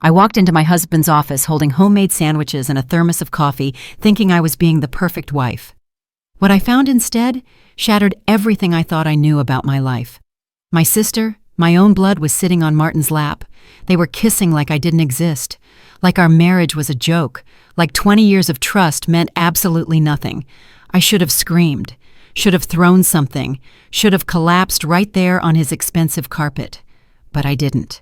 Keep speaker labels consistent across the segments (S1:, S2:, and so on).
S1: I walked into my husband's office holding homemade sandwiches and a thermos of coffee, thinking I was being the perfect wife. What I found instead shattered everything I thought I knew about my life. My sister, my own blood, was sitting on Martin's lap. They were kissing like I didn't exist, like our marriage was a joke, like 20 years of trust meant absolutely nothing. I should have screamed, should have thrown something, should have collapsed right there on his expensive carpet. But I didn't.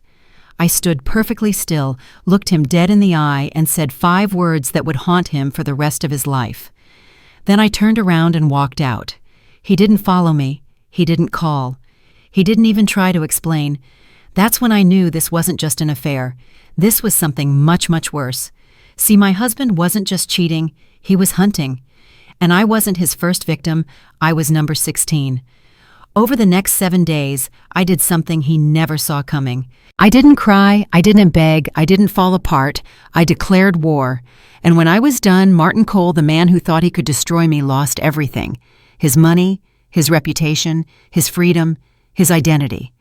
S1: I stood perfectly still, looked him dead in the eye, and said 5 words that would haunt him for the rest of his life. Then I turned around and walked out. He didn't follow me. He didn't call. He didn't even try to explain. That's when I knew this wasn't just an affair. This was something much, much worse. See, my husband wasn't just cheating, he was hunting. And I wasn't his first victim, I was number 16. Over the next 7 days, I did something he never saw coming. I didn't cry, I didn't beg, I didn't fall apart. I declared war. And when I was done, Martin Cole, the man who thought he could destroy me, lost everything. His money, his reputation, his freedom, his identity.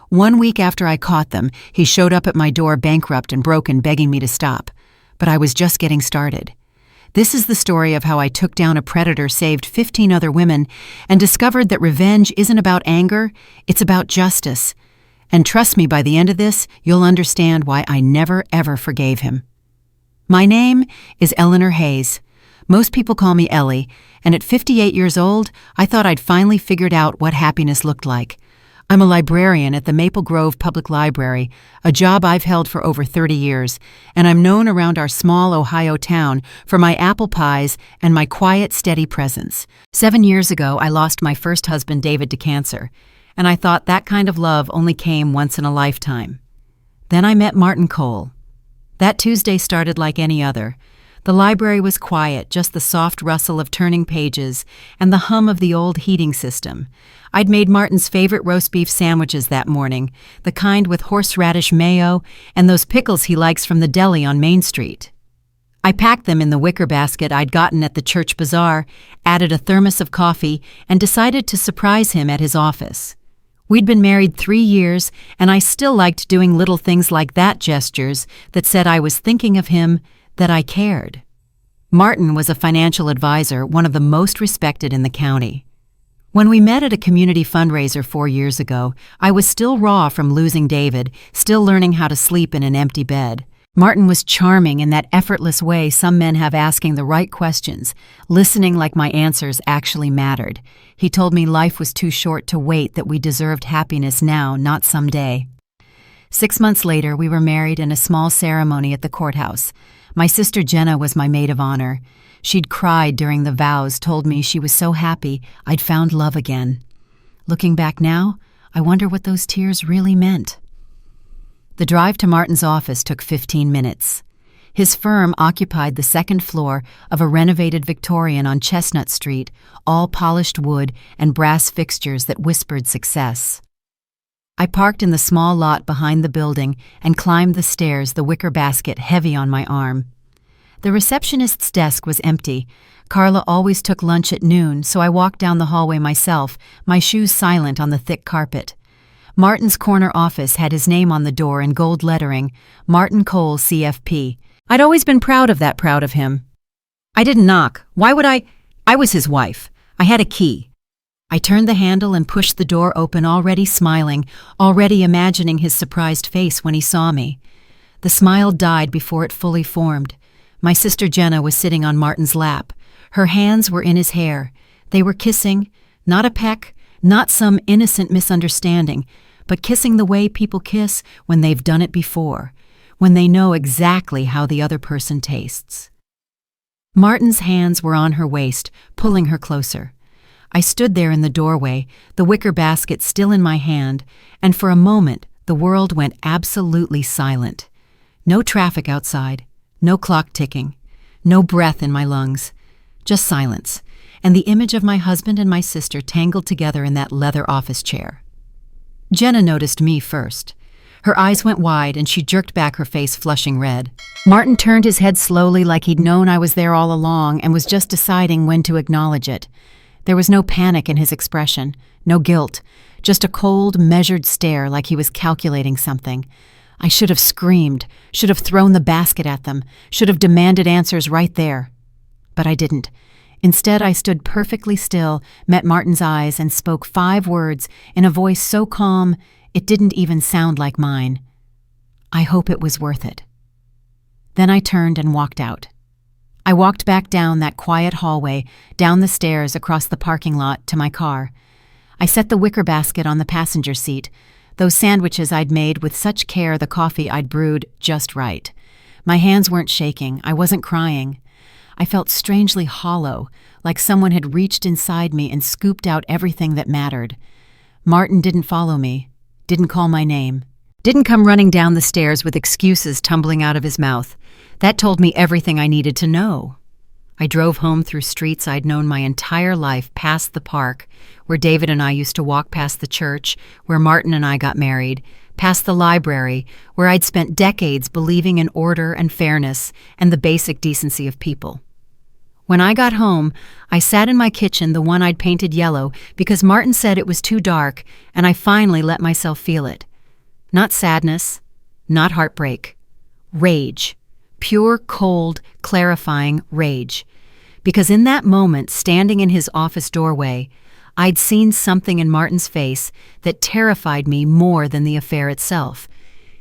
S1: 1 week after I caught them, he showed up at my door bankrupt and broken, begging me to stop. But I was just getting started. This is the story of how I took down a predator, saved 15 other women, and discovered that revenge isn't about anger, it's about justice. And trust me, by the end of this, you'll understand why I never ever forgave him. My name is Eleanor Hayes. Most people call me Ellie, and at 58 years old, I thought I'd finally figured out what happiness looked like. I'm a librarian at the Maple Grove Public Library, a job I've held for over 30 years, and I'm known around our small Ohio town for my apple pies and my quiet, steady presence. 7 years ago, I lost my first husband, David, to cancer, and I thought that kind of love only came once in a lifetime. Then I met Martin Cole. That Tuesday started like any other. The library was quiet, just the soft rustle of turning pages and the hum of the old heating system. I'd made Martin's favorite roast beef sandwiches that morning, the kind with horseradish mayo and those pickles he likes from the deli on Main Street. I packed them in the wicker basket I'd gotten at the church bazaar, added a thermos of coffee, and decided to surprise him at his office. We'd been married 3 years, and I still liked doing little things like that, gestures that said I was thinking of him, that I cared. Martin was a financial advisor, one of the most respected in the county. When we met at a community fundraiser 4 years ago, I was still raw from losing David, still learning how to sleep in an empty bed. Martin was charming in that effortless way some men have, asking the right questions, listening like my answers actually mattered. He told me life was too short to wait, that we deserved happiness now, not someday. 6 months later, we were married in a small ceremony at the courthouse. My sister Jenna was my maid of honor. She'd cried during the vows, told me she was so happy I'd found love again. Looking back now, I wonder what those tears really meant. The drive to Martin's office took 15 minutes. His firm occupied the second floor of a renovated Victorian on Chestnut Street, all polished wood and brass fixtures that whispered success. I parked in the small lot behind the building and climbed the stairs, the wicker basket heavy on my arm. The receptionist's desk was empty. Carla always took lunch at noon, so I walked down the hallway myself, my shoes silent on the thick carpet. Martin's corner office had his name on the door in gold lettering, Martin Cole, CFP. I'd always been proud of him. I didn't knock. Why would I? I was his wife. I had a key. I turned the handle and pushed the door open, already smiling, already imagining his surprised face when he saw me. The smile died before it fully formed. My sister Jenna was sitting on Martin's lap. Her hands were in his hair. They were kissing, not a peck, not some innocent misunderstanding, but kissing the way people kiss when they've done it before, when they know exactly how the other person tastes. Martin's hands were on her waist, pulling her closer. I stood there in the doorway, the wicker basket still in my hand, and for a moment the world went absolutely silent. No traffic outside, no clock ticking, no breath in my lungs, just silence, and the image of my husband and my sister tangled together in that leather office chair. Jenna noticed me first. Her eyes went wide and she jerked back, her face flushing red. Martin turned his head slowly, like he'd known I was there all along and was just deciding when to acknowledge it. There was no panic in his expression, no guilt, just a cold, measured stare like he was calculating something. I should have screamed, should have thrown the basket at them, should have demanded answers right there. But I didn't. Instead, I stood perfectly still, met Martin's eyes, and spoke 5 words in a voice so calm it didn't even sound like mine. I hope it was worth it. Then I turned and walked out. I walked back down that quiet hallway, down the stairs across the parking lot to my car. I set the wicker basket on the passenger seat, those sandwiches I'd made with such care, the coffee I'd brewed just right. My hands weren't shaking, I wasn't crying. I felt strangely hollow, like someone had reached inside me and scooped out everything that mattered. Martin didn't follow me, didn't call my name, didn't come running down the stairs with excuses tumbling out of his mouth. That told me everything I needed to know. I drove home through streets I'd known my entire life, past the park, where David and I used to walk, past the church, where Martin and I got married, past the library, where I'd spent decades believing in order and fairness and the basic decency of people. When I got home, I sat in my kitchen, the one I'd painted yellow, because Martin said it was too dark, and I finally let myself feel it. Not sadness, not heartbreak. Rage. Pure, cold, clarifying rage. Because in that moment, standing in his office doorway, I'd seen something in Martin's face that terrified me more than the affair itself.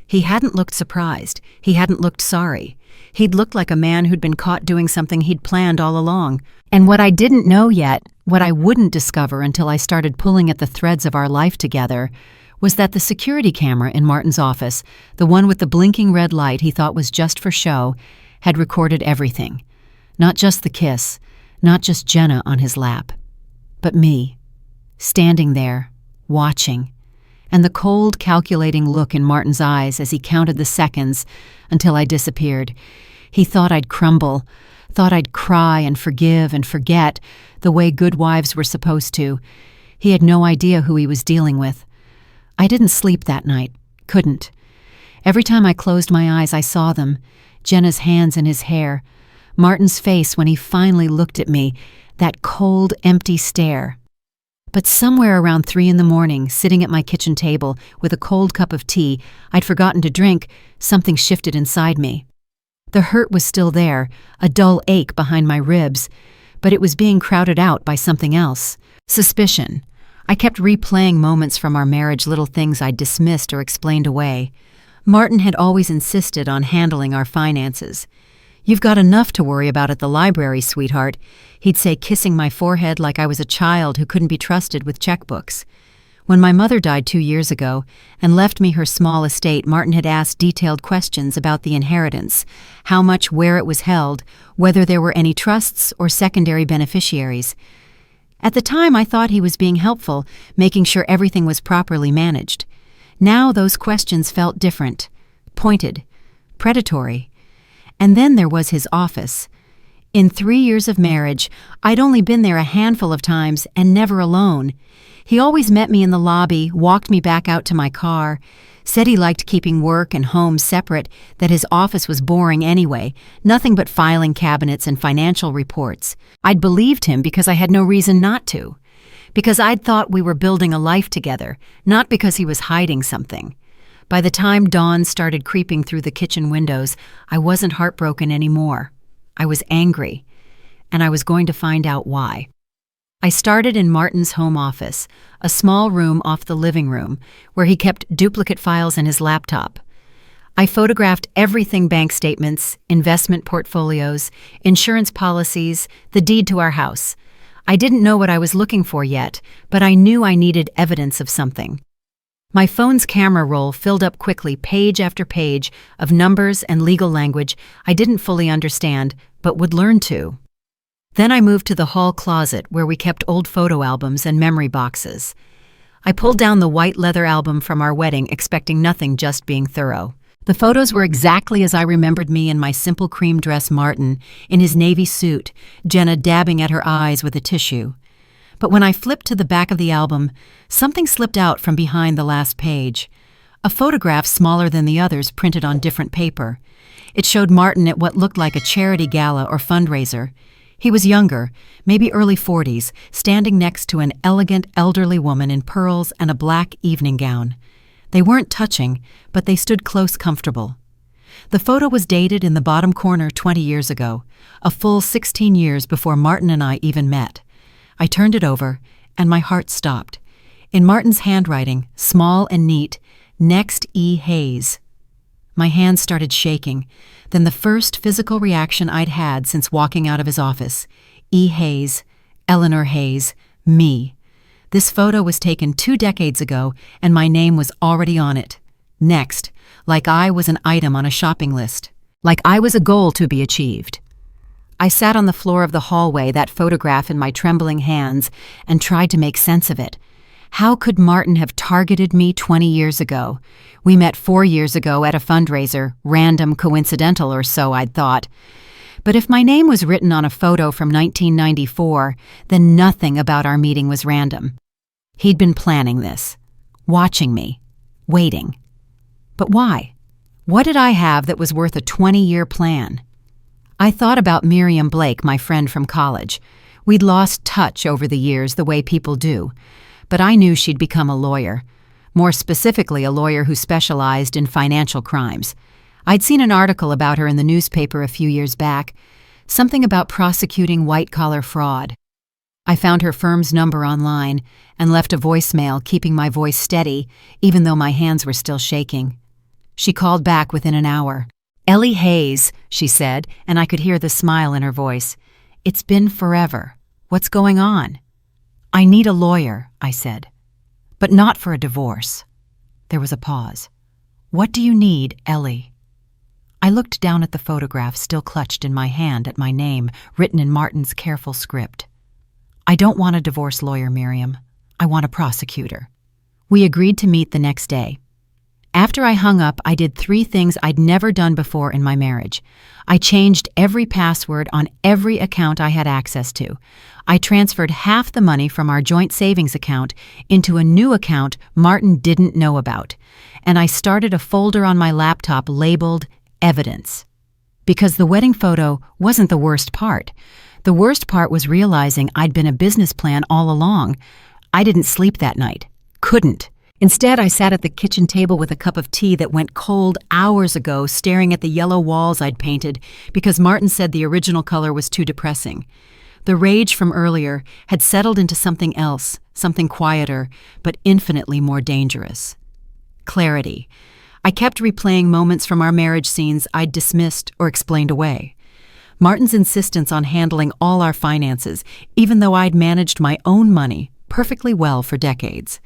S1: He hadn't looked surprised. He hadn't looked sorry. He'd looked like a man who'd been caught doing something he'd planned all along. And what I didn't know yet, what I wouldn't discover until I started pulling at the threads of our life together, was that the security camera in Martin's office, the one with the blinking red light he thought was just for show, had recorded everything. Not just the kiss, not just Jenna on his lap, but me, standing there, watching, and the cold, calculating look in Martin's eyes as he counted the seconds until I disappeared. He thought I'd crumble, thought I'd cry and forgive and forget the way good wives were supposed to. He had no idea who he was dealing with. I didn't sleep that night, couldn't. Every time I closed my eyes, I saw them, Jenna's hands in his hair, Martin's face when he finally looked at me, that cold, empty stare. But somewhere around 3 a.m, sitting at my kitchen table with a cold cup of tea I'd forgotten to drink, something shifted inside me. The hurt was still there, a dull ache behind my ribs, but it was being crowded out by something else. Suspicion. I kept replaying moments from our marriage, little things I'd dismissed or explained away. Martin had always insisted on handling our finances. "You've got enough to worry about at the library, sweetheart," he'd say, kissing my forehead like I was a child who couldn't be trusted with checkbooks. When my mother died 2 years ago and left me her small estate, Martin had asked detailed questions about the inheritance, how much, where it was held, whether there were any trusts or secondary beneficiaries. At the time, I thought he was being helpful, making sure everything was properly managed. Now those questions felt different, pointed, predatory. And then there was his office. In 3 years of marriage, I'd only been there a handful of times and never alone. He always met me in the lobby, walked me back out to my car, said he liked keeping work and home separate, that his office was boring anyway, nothing but filing cabinets and financial reports. I'd believed him because I had no reason not to, because I'd thought we were building a life together, not because he was hiding something. By the time dawn started creeping through the kitchen windows, I wasn't heartbroken anymore. I was angry, and I was going to find out why. I started in Martin's home office, a small room off the living room, where he kept duplicate files in his laptop. I photographed everything: bank statements, investment portfolios, insurance policies, the deed to our house. I didn't know what I was looking for yet, but I knew I needed evidence of something. My phone's camera roll filled up quickly, page after page of numbers and legal language I didn't fully understand, but would learn to. Then I moved to the hall closet where we kept old photo albums and memory boxes. I pulled down the white leather album from our wedding, expecting nothing, just being thorough. The photos were exactly as I remembered me in my simple cream dress, Martin in his navy suit, Jenna dabbing at her eyes with a tissue. But when I flipped to the back of the album, something slipped out from behind the last page. A photograph smaller than the others, printed on different paper. It showed Martin at what looked like a charity gala or fundraiser. He was younger, maybe early 40s, standing next to an elegant elderly woman in pearls and a black evening gown. They weren't touching, but they stood close, comfortable. The photo was dated in the bottom corner 20 years ago, a full 16 years before Martin and I even met. I turned it over, and my heart stopped. In Martin's handwriting, small and neat, "Next E. Hayes." My hands started shaking, then the first physical reaction I'd had since walking out of his office. E. Hayes, Eleanor Hayes, me. This photo was taken 2 decades ago, and my name was already on it. Next, like I was an item on a shopping list. Like I was a goal to be achieved. I sat on the floor of the hallway, that photograph in my trembling hands, and tried to make sense of it. How could Martin have targeted me 20 years ago? We met 4 years ago at a fundraiser, random, coincidental or so, I'd thought. But if my name was written on a photo from 1994, then nothing about our meeting was random. He'd been planning this, watching me, waiting. But why? What did I have that was worth a 20-year plan? I thought about Miriam Blake, my friend from college. We'd lost touch over the years, the way people do. But I knew she'd become a lawyer. More specifically, a lawyer who specialized in financial crimes. I'd seen an article about her in the newspaper a few years back, something about prosecuting white-collar fraud. I found her firm's number online and left a voicemail, keeping my voice steady, even though my hands were still shaking. She called back within an hour. "Ellie Hayes," she said, and I could hear the smile in her voice. "It's been forever. What's going on?" "I need a lawyer," I said. "But not for a divorce." There was a pause. "What do you need, Ellie?" I looked down at the photograph still clutched in my hand at my name, written in Martin's careful script. "I don't want a divorce lawyer, Miriam. I want a prosecutor." We agreed to meet the next day. After I hung up, I did 3 things I'd never done before in my marriage. I changed every password on every account I had access to. I transferred half the money from our joint savings account into a new account Martin didn't know about. And I started a folder on my laptop labeled Evidence. Because the wedding photo wasn't the worst part. The worst part was realizing I'd been a business plan all along. I didn't sleep that night. Couldn't. Instead, I sat at the kitchen table with a cup of tea that went cold hours ago, staring at the yellow walls I'd painted because Martin said the original color was too depressing. The rage from earlier had settled into something else, something quieter, but infinitely more dangerous. Clarity. I kept replaying moments from our marriage scenes I'd dismissed or explained away. Martin's insistence on handling all our finances, even though I'd managed my own money perfectly well for decades.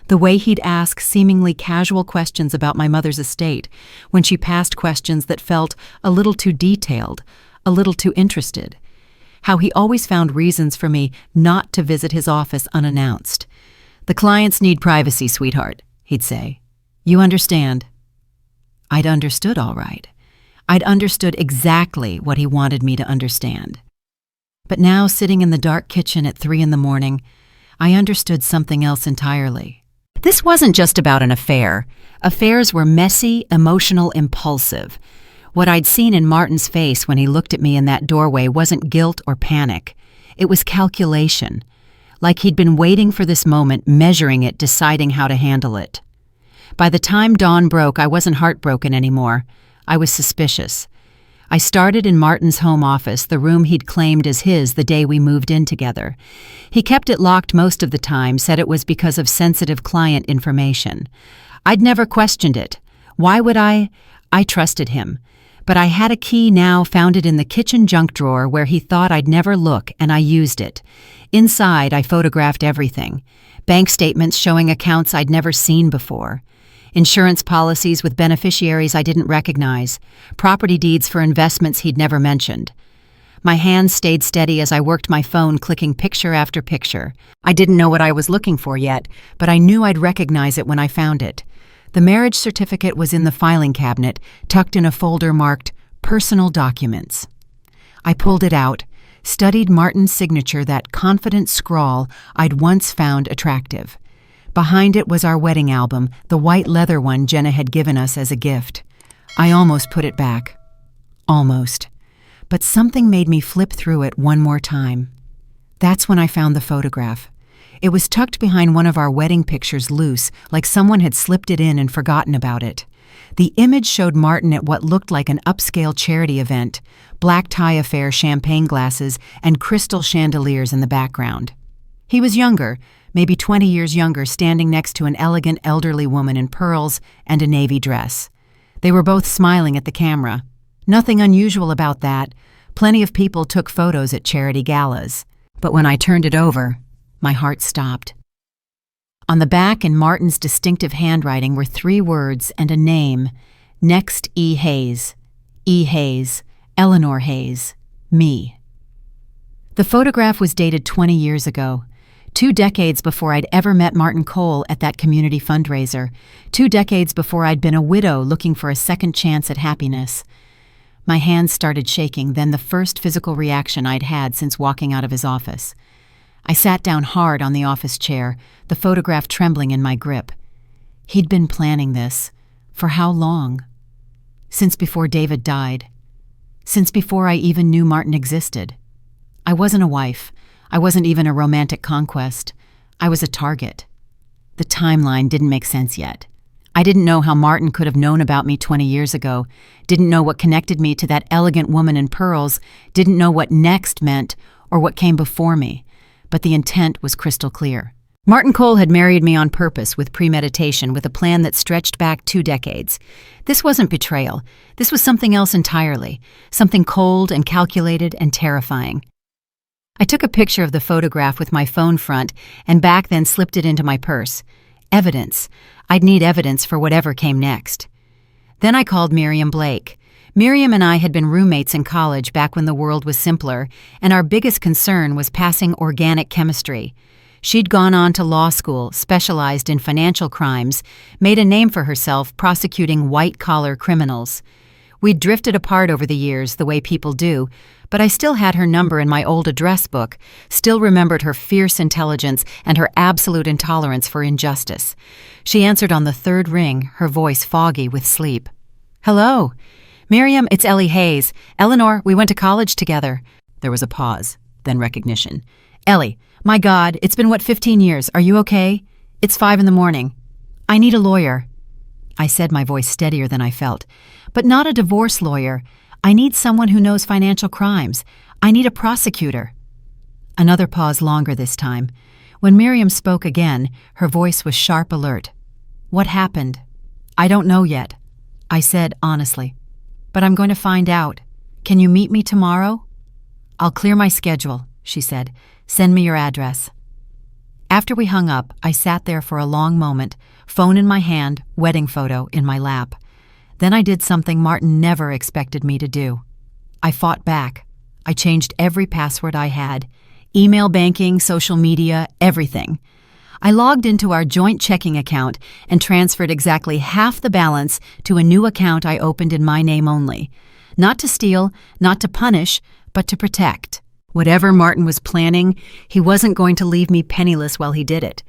S1: The way he'd ask seemingly casual questions about my mother's estate when she passed questions that felt a little too detailed, a little too interested. How he always found reasons for me not to visit his office unannounced. "The clients need privacy, sweetheart," he'd say. "You understand?" I'd understood all right. I'd understood exactly what he wanted me to understand. But now, sitting in the dark kitchen at 3 in the morning, I understood something else entirely. This wasn't just about an affair. Affairs were messy, emotional, impulsive. What I'd seen in Martin's face when he looked at me in that doorway wasn't guilt or panic. It was calculation. Like he'd been waiting for this moment, measuring it, deciding how to handle it. By the time dawn broke, I wasn't heartbroken anymore. I was suspicious. I started in Martin's home office, the room he'd claimed as his the day we moved in together. He kept it locked most of the time, said it was because of sensitive client information. I'd never questioned it. Why would I? I trusted him. But I had a key now, found it in the kitchen junk drawer where he thought I'd never look, and I used it. Inside, I photographed everything. Bank statements showing accounts I'd never seen before. Insurance policies with beneficiaries I didn't recognize. Property deeds for investments he'd never mentioned. My hands stayed steady as I worked my phone, clicking picture after picture. I didn't know what I was looking for yet, but I knew I'd recognize it when I found it. The marriage certificate was in the filing cabinet, tucked in a folder marked Personal Documents. I pulled it out, studied Martin's signature, that confident scrawl I'd once found attractive. Behind it was our wedding album, the white leather one Jenna had given us as a gift. I almost put it back. Almost. But something made me flip through it one more time. That's when I found the photograph. It was tucked behind one of our wedding pictures loose, like someone had slipped it in and forgotten about it. The image showed Martin at what looked like an upscale charity event, black tie affair champagne glasses and crystal chandeliers in the background. He was younger, maybe 20 years younger, standing next to an elegant elderly woman in pearls and a navy dress. They were both smiling at the camera. Nothing unusual about that. Plenty of people took photos at charity galas. But when I turned it over, my heart stopped. On the back, in Martin's distinctive handwriting, were 3 words and a name: Next E. Hayes. E. Hayes. Eleanor Hayes. Me. The photograph was dated 20 years ago. 2 decades before I'd ever met Martin Cole at that community fundraiser. 2 decades before I'd been a widow looking for a second chance at happiness. My hands started shaking, then the first physical reaction I'd had since walking out of his office. I sat down hard on the office chair, the photograph trembling in my grip. He'd been planning this. For how long? Since before David died. Since before I even knew Martin existed. I wasn't a wife. I wasn't even a romantic conquest. I was a target. The timeline didn't make sense yet. I didn't know how Martin could have known about me 20 years ago, didn't know what connected me to that elegant woman in pearls, didn't know what next meant or what came before me. But the intent was crystal clear. Martin Cole had married me on purpose, with premeditation, with a plan that stretched back 2 decades. This wasn't betrayal. This was something else entirely, something cold and calculated and terrifying. I took a picture of the photograph with my phone front and back, then slipped it into my purse. Evidence. I'd need evidence for whatever came next. Then I called Miriam Blake. Miriam and I had been roommates in college back when the world was simpler, and our biggest concern was passing organic chemistry. She'd gone on to law school, specialized in financial crimes, made a name for herself prosecuting white-collar criminals. We'd drifted apart over the years, the way people do, but I still had her number in my old address book, still remembered her fierce intelligence and her absolute intolerance for injustice. She answered on the 3rd ring, her voice foggy with sleep. "Hello. Miriam, it's Ellie Hayes. Eleanor, we went to college together." There was a pause, then recognition. "Ellie, my God, it's been 15 years. Are you okay? It's 5 in the morning. I need a lawyer." I said, my voice steadier than I felt. "But not a divorce lawyer. I need someone who knows financial crimes. I need a prosecutor." Another pause, longer this time. When Miriam spoke again, her voice was sharp alert. "What happened?" "I don't know yet," I said honestly. "But I'm going to find out. Can you meet me tomorrow?" "I'll clear my schedule," she said. "Send me your address." After we hung up, I sat there for a long moment, phone in my hand, wedding photo in my lap. Then I did something Martin never expected me to do. I fought back. I changed every password I had. Email banking, social media, everything. I logged into our joint checking account and transferred exactly half the balance to a new account I opened in my name only. Not to steal, not to punish, but to protect. Whatever Martin was planning, he wasn't going to leave me penniless while he did it.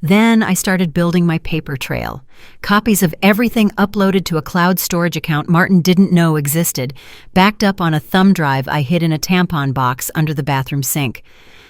S1: Then I started building my paper trail. Copies of everything uploaded to a cloud storage account Martin didn't know existed, backed up on a thumb drive I hid in a tampon box under the bathroom sink.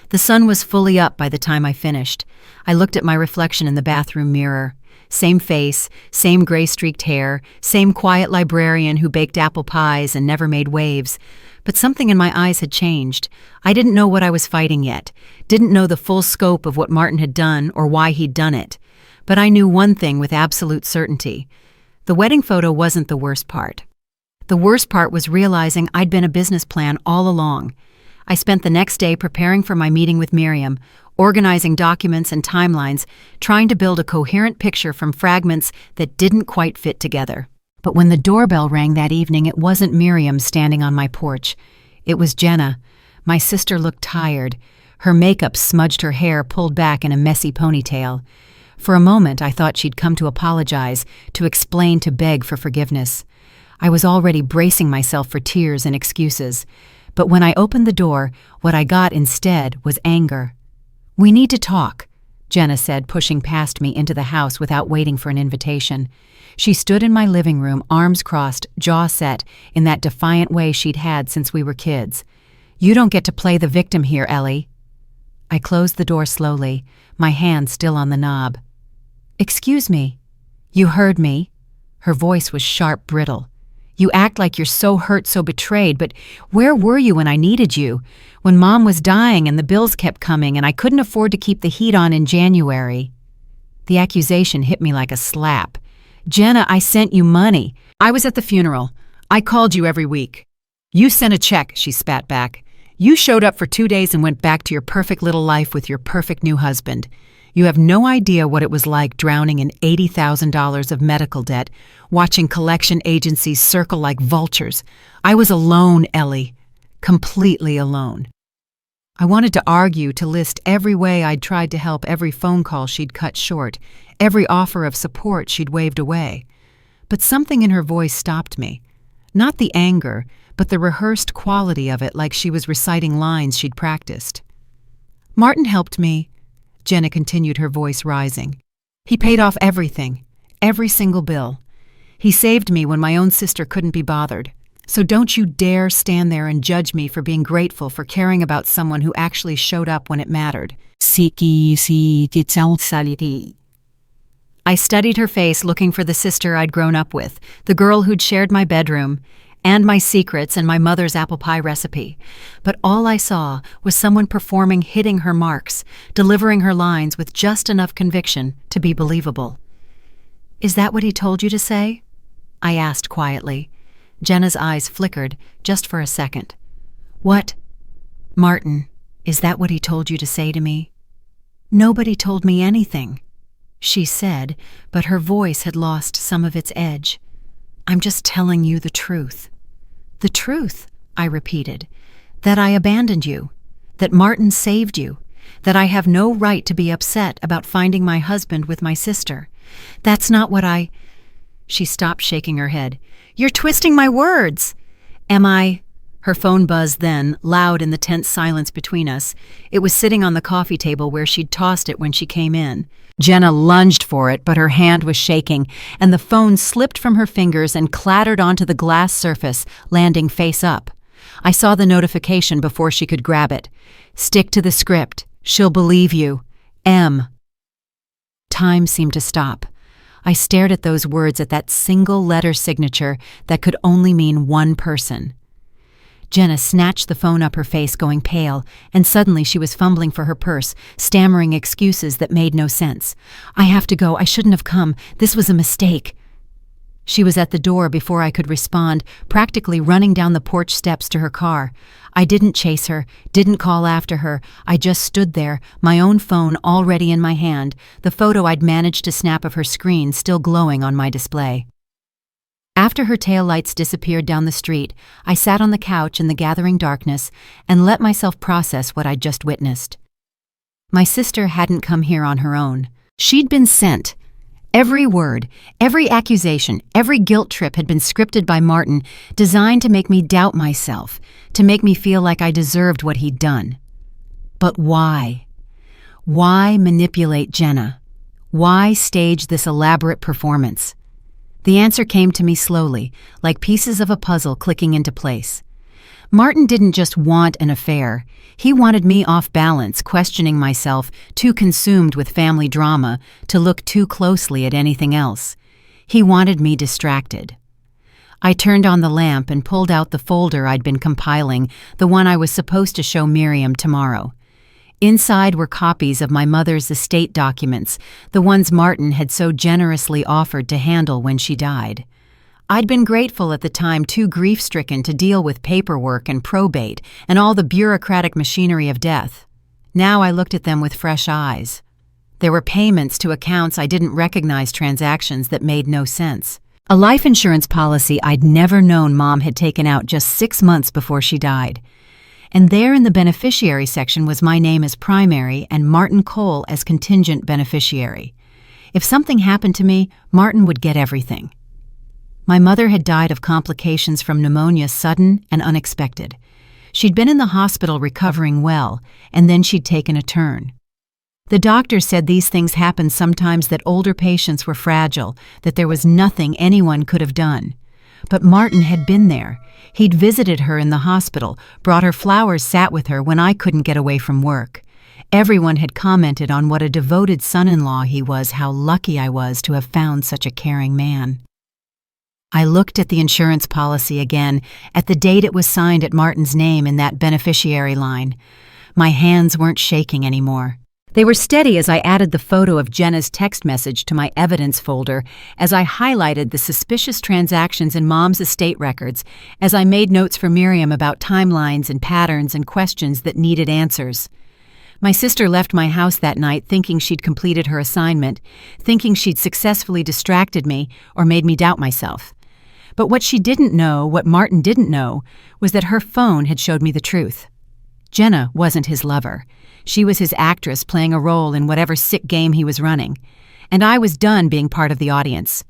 S1: The sun was fully up by the time I finished. I looked at my reflection in the bathroom mirror. Same face, same gray-streaked hair, same quiet librarian who baked apple pies and never made waves. But something in my eyes had changed. I didn't know what I was fighting yet, didn't know the full scope of what Martin had done or why he'd done it. But I knew one thing with absolute certainty. The wedding photo wasn't the worst part. The worst part was realizing I'd been a business plan all along. I spent the next day preparing for my meeting with Miriam, organizing documents and timelines, trying to build a coherent picture from fragments that didn't quite fit together. But when the doorbell rang that evening, it wasn't Miriam standing on my porch. It was Jenna. My sister looked tired. Her makeup smudged her hair pulled back in a messy ponytail. For a moment, I thought she'd come to apologize, to explain, to beg for forgiveness. I was already bracing myself for tears and excuses. But when I opened the door, what I got instead was anger. "We need to talk," Jenna said, pushing past me into the house without waiting for an invitation. She stood in my living room, arms crossed, jaw set, in that defiant way she'd had since we were kids. "You don't get to play the victim here, Ellie." I closed the door slowly, my hand still on the knob. "Excuse me." "You heard me." Her voice was sharp, brittle. "You act like you're so hurt, so betrayed, but where were you when I needed you? When Mom was dying and the bills kept coming and I couldn't afford to keep the heat on in January." The accusation hit me like a slap. "Jenna, I sent you money. I was at the funeral. I called you every week." "You sent a check," she spat back. "You showed up for 2 days and went back to your perfect little life with your perfect new husband. You have no idea what it was like drowning in $80,000 of medical debt, watching collection agencies circle like vultures. I was alone, Ellie. Completely alone." I wanted to argue, to list every way I'd tried to help, every phone call she'd cut short, every offer of support she'd waved away. But something in her voice stopped me. Not the anger, but the rehearsed quality of it, like she was reciting lines she'd practiced. "Martin helped me," Jenna continued, her voice rising. "He paid off everything, every single bill. He saved me when my own sister couldn't be bothered. So don't you dare stand there and judge me for being grateful, for caring about someone who actually showed up when it mattered." I studied her face, looking for the sister I'd grown up with, the girl who'd shared my bedroom, and my secrets and my mother's apple pie recipe. But all I saw was someone performing, hitting her marks, delivering her lines with just enough conviction to be believable. "Is that what he told you to say?" I asked quietly. Jenna's eyes flickered, just for a second. "What?" "Martin, is that what he told you to say to me?" "Nobody told me anything," she said, but her voice had lost some of its edge. "I'm just telling you the truth." "The truth," I repeated. "That I abandoned you, that Martin saved you, that I have no right to be upset about finding my husband with my sister. That's not what I—" She stopped, shaking her head. "You're twisting my words." "Am I—" Her phone buzzed then, loud in the tense silence between us. It was sitting on the coffee table where she'd tossed it when she came in. Jenna lunged for it, but her hand was shaking, and the phone slipped from her fingers and clattered onto the glass surface, landing face up. I saw the notification before she could grab it. "Stick to the script. She'll believe you. M." Time seemed to stop. I stared at those words, at that single letter signature that could only mean one person. Jenna snatched the phone up, her face going pale, and suddenly she was fumbling for her purse, stammering excuses that made no sense. "I have to go. I shouldn't have come. This was a mistake." She was at the door before I could respond, practically running down the porch steps to her car. I didn't chase her, didn't call after her. I just stood there, my own phone already in my hand, the photo I'd managed to snap of her screen still glowing on my display. After her taillights disappeared down the street, I sat on the couch in the gathering darkness and let myself process what I'd just witnessed. My sister hadn't come here on her own. She'd been sent. Every word, every accusation, every guilt trip had been scripted by Martin, designed to make me doubt myself, to make me feel like I deserved what he'd done. But why? Why manipulate Jenna? Why stage this elaborate performance? The answer came to me slowly, like pieces of a puzzle clicking into place. Martin didn't just want an affair. He wanted me off balance, questioning myself, too consumed with family drama to look too closely at anything else. He wanted me distracted. I turned on the lamp and pulled out the folder I'd been compiling, the one I was supposed to show Miriam tomorrow. Inside were copies of my mother's estate documents, the ones Martin had so generously offered to handle when she died. I'd been grateful at the time, too grief-stricken to deal with paperwork and probate and all the bureaucratic machinery of death. Now I looked at them with fresh eyes. There were payments to accounts I didn't recognize, transactions that made no sense. A life insurance policy I'd never known Mom had taken out just 6 months before she died. And there in the beneficiary section was my name as primary and Martin Cole as contingent beneficiary. If something happened to me, Martin would get everything. My mother had died of complications from pneumonia, sudden and unexpected. She'd been in the hospital recovering well, and then she'd taken a turn. The doctor said these things happened sometimes, that older patients were fragile, that there was nothing anyone could have done. But Martin had been there. He'd visited her in the hospital, brought her flowers, sat with her when I couldn't get away from work. Everyone had commented on what a devoted son-in-law he was, how lucky I was to have found such a caring man. I looked at the insurance policy again, at the date it was signed at Martin's name in that beneficiary line. My hands weren't shaking anymore. They were steady as I added the photo of Jenna's text message to my evidence folder, as I highlighted the suspicious transactions in Mom's estate records, as I made notes for Miriam about timelines and patterns and questions that needed answers. My sister left my house that night thinking she'd completed her assignment, thinking she'd successfully distracted me or made me doubt myself. But what she didn't know, what Martin didn't know, was that her phone had showed me the truth. Jenna wasn't his lover. She was his actress playing a role in whatever sick game he was running. And I was done being part of the audience.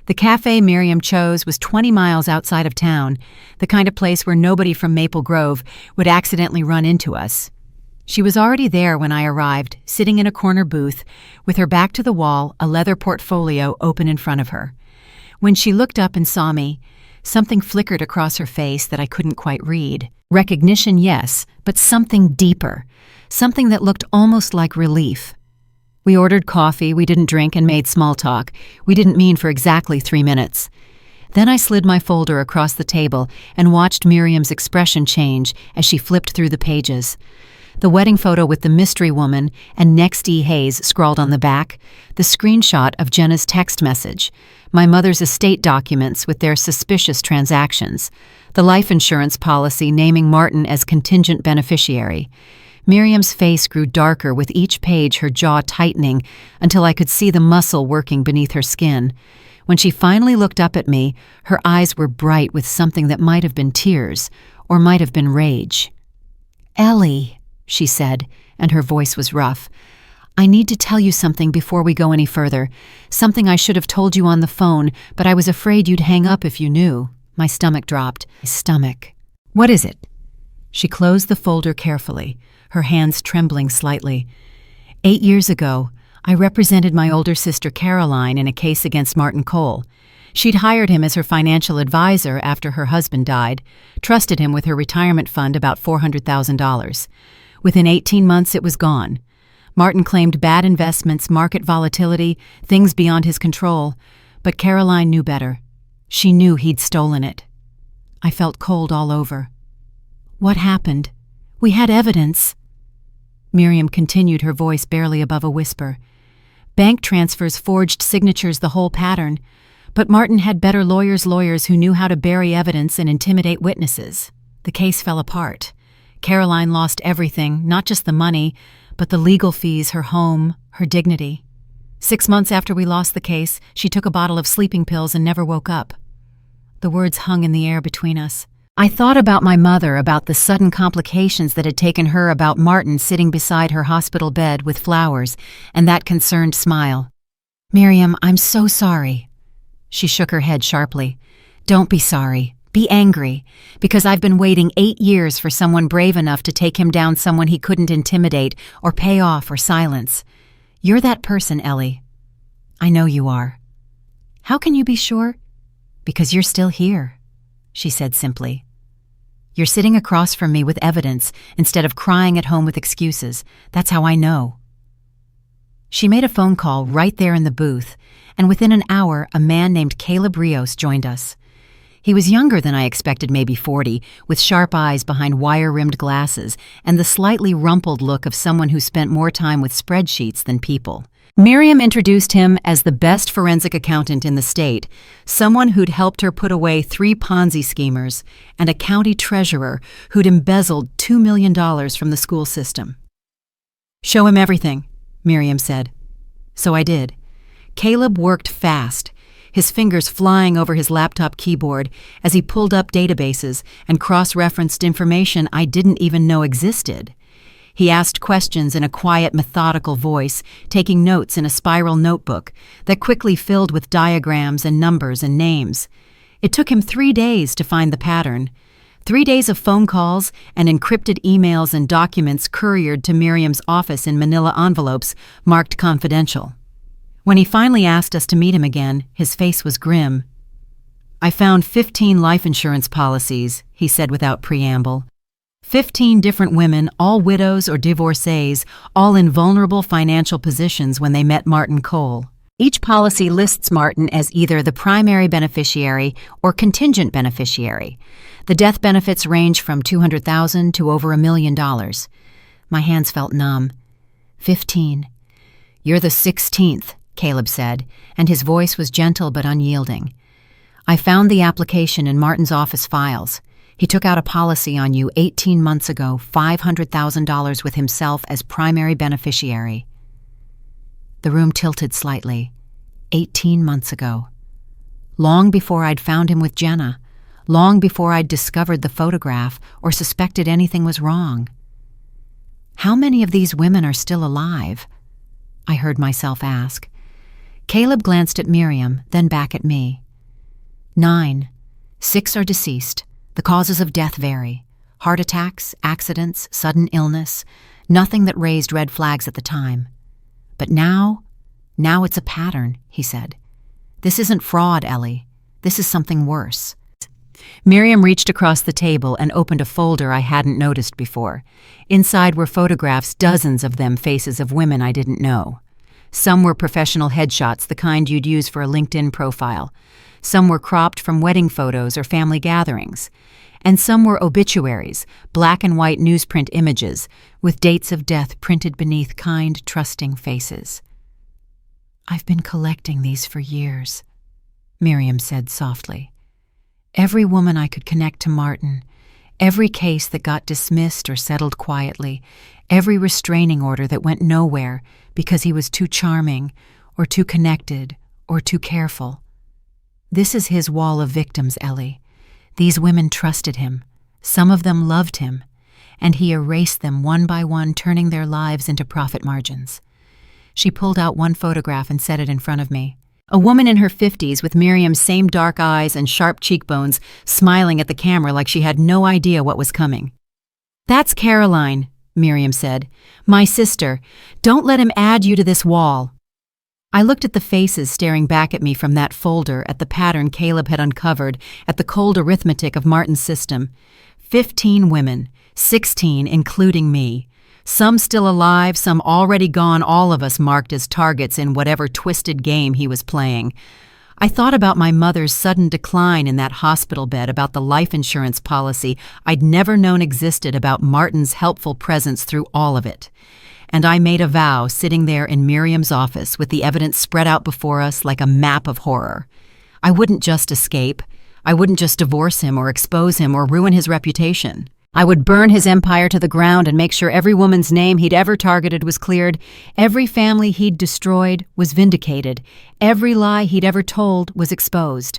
S1: The cafe Miriam chose was 20 miles outside of town, the kind of place where nobody from Maple Grove would accidentally run into us. She was already there when I arrived, sitting in a corner booth, with her back to the wall, a leather portfolio open in front of her. When she looked up and saw me, something flickered across her face that I couldn't quite read. Recognition, yes, but something deeper. Something that looked almost like relief. We ordered coffee, we didn't drink, and made small talk. We didn't mean for exactly 3 minutes. Then I slid my folder across the table and watched Miriam's expression change as she flipped through the pages. The wedding photo with the mystery woman and Next E. Hayes scrawled on the back, the screenshot of Jenna's text message, my mother's estate documents with their suspicious transactions, the life insurance policy naming Martin as contingent beneficiary. Miriam's face grew darker with each page, her jaw tightening until I could see the muscle working beneath her skin. When she finally looked up at me, her eyes were bright with something that might have been tears or might have been rage. "Ellie," she said, and her voice was rough. "I need to tell you something before we go any further. Something I should have told you on the phone, but I was afraid you'd hang up if you knew." My stomach dropped. "What is it?" She closed the folder carefully, her hands trembling slightly. 8 years ago, I represented my older sister Caroline in a case against Martin Cole. She'd hired him as her financial advisor after her husband died, trusted him with her retirement fund about $400,000. Within 18 months, it was gone. Martin claimed bad investments, market volatility, things beyond his control, but Caroline knew better. She knew he'd stolen it. I felt cold all over. "What happened? We had evidence." Miriam continued, her voice barely above a whisper. "Bank transfers, forged signatures, the whole pattern. But Martin had better lawyers who knew how to bury evidence and intimidate witnesses. The case fell apart. Caroline lost everything, not just the money, but the legal fees, her home, her dignity. 6 months after we lost the case, she took a bottle of sleeping pills and never woke up." The words hung in the air between us. I thought about my mother, about the sudden complications that had taken her, about Martin sitting beside her hospital bed with flowers and that concerned smile. "Miriam, I'm so sorry." She shook her head sharply. "Don't be sorry. Be angry, because I've been waiting 8 years for someone brave enough to take him down, someone he couldn't intimidate or pay off or silence. You're that person, Ellie. I know you are." "How can you be sure?" "Because you're still here," she said simply. "You're sitting across from me with evidence instead of crying at home with excuses. That's how I know." She made a phone call right there in the booth, and within an hour, a man named Caleb Rios joined us. He was younger than I expected, maybe 40, with sharp eyes behind wire-rimmed glasses and the slightly rumpled look of someone who spent more time with spreadsheets than people. Miriam introduced him as the best forensic accountant in the state, someone who'd helped her put away 3 Ponzi schemers and a county treasurer who'd embezzled $2 million from the school system. "Show him everything," Miriam said. So I did. Caleb worked fast, his fingers flying over his laptop keyboard as he pulled up databases and cross-referenced information I didn't even know existed. He asked questions in a quiet, methodical voice, taking notes in a spiral notebook that quickly filled with diagrams and numbers and names. It took him 3 days to find the pattern. 3 days of phone calls and encrypted emails and documents couriered to Miriam's office in manila envelopes marked confidential. When he finally asked us to meet him again, his face was grim. "I found 15 life insurance policies," he said without preamble. 15 different women, all widows or divorcees, all in vulnerable financial positions when they met Martin Cole. Each policy lists Martin as either the primary beneficiary or contingent beneficiary. The death benefits range from $200,000 to over $1 million. My hands felt numb. 15. "You're the 16th, Caleb said, and his voice was gentle but unyielding. "I found the application in Martin's office files. He took out a policy on you 18 months ago, $500,000 with himself as primary beneficiary." The room tilted slightly. 18 months ago. Long before I'd found him with Jenna. Long before I'd discovered the photograph or suspected anything was wrong. How many of these women are still alive? I heard myself ask. Caleb glanced at Miriam, then back at me. 9. 6 are deceased. The causes of death vary. Heart attacks, accidents, sudden illness. Nothing that raised red flags at the time. But now it's a pattern, he said. This isn't fraud, Ellie. This is something worse. Miriam reached across the table and opened a folder I hadn't noticed before. Inside were photographs, dozens of them faces of women I didn't know. Some were professional headshots, the kind you'd use for a LinkedIn profile. Some were cropped from wedding photos or family gatherings. And some were obituaries, black and white newsprint images, with dates of death printed beneath kind, trusting faces. "I've been collecting these for years," Miriam said softly. "Every woman I could connect to Martin, every case that got dismissed or settled quietly, every restraining order that went nowhere because he was too charming or too connected or too careful. This is his wall of victims, Ellie. These women trusted him. Some of them loved him. And he erased them one by one, turning their lives into profit margins." She pulled out one photograph and set it in front of me. A woman in her 50s with Miriam's same dark eyes and sharp cheekbones, smiling at the camera like she had no idea what was coming. "That's Caroline," Miriam said. "My sister. Don't let him add you to this wall." I looked at the faces staring back at me from that folder, at the pattern Caleb had uncovered, at the cold arithmetic of Martin's system. 15 women, 16 including me. Some still alive, some already gone, all of us marked as targets in whatever twisted game he was playing. I thought about my mother's sudden decline in that hospital bed, about the life insurance policy I'd never known existed, about Martin's helpful presence through all of it. And I made a vow sitting there in Miriam's office with the evidence spread out before us like a map of horror. I wouldn't just escape. I wouldn't just divorce him or expose him or ruin his reputation. I would burn his empire to the ground and make sure every woman's name he'd ever targeted was cleared, every family he'd destroyed was vindicated, every lie he'd ever told was exposed.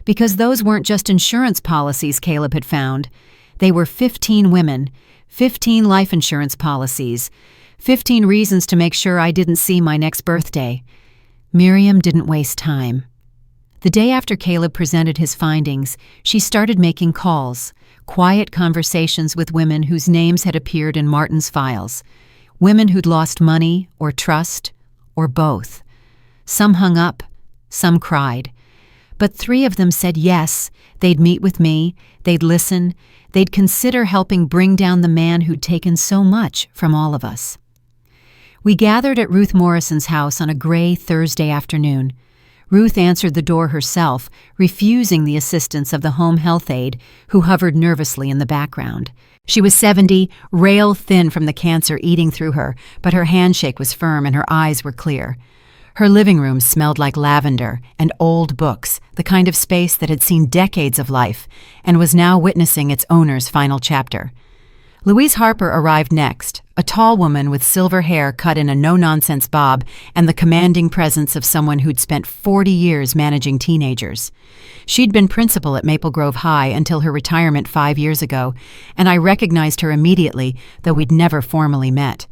S1: Because those weren't just insurance policies Caleb had found. They were 15 women, 15 life insurance policies, 15 reasons to make sure I didn't see my next birthday. Miriam didn't waste time. The day after Caleb presented his findings, she started making calls, quiet conversations with women whose names had appeared in Martin's files, women who'd lost money or trust or both. Some hung up, some cried. But 3 of them said yes, they'd meet with me, they'd listen, they'd consider helping bring down the man who'd taken so much from all of us. We gathered at Ruth Morrison's house on a gray Thursday afternoon. Ruth answered the door herself, refusing the assistance of the home health aide, who hovered nervously in the background. She was 70, rail thin from the cancer eating through her, but her handshake was firm and her eyes were clear. Her living room smelled like lavender and old books, the kind of space that had seen decades of life and was now witnessing its owner's final chapter. Louise Harper arrived next, a tall woman with silver hair cut in a no-nonsense bob and the commanding presence of someone who'd spent 40 years managing teenagers. She'd been principal at Maple Grove High until her retirement 5 years ago, and I recognized her immediately, though we'd never formally met.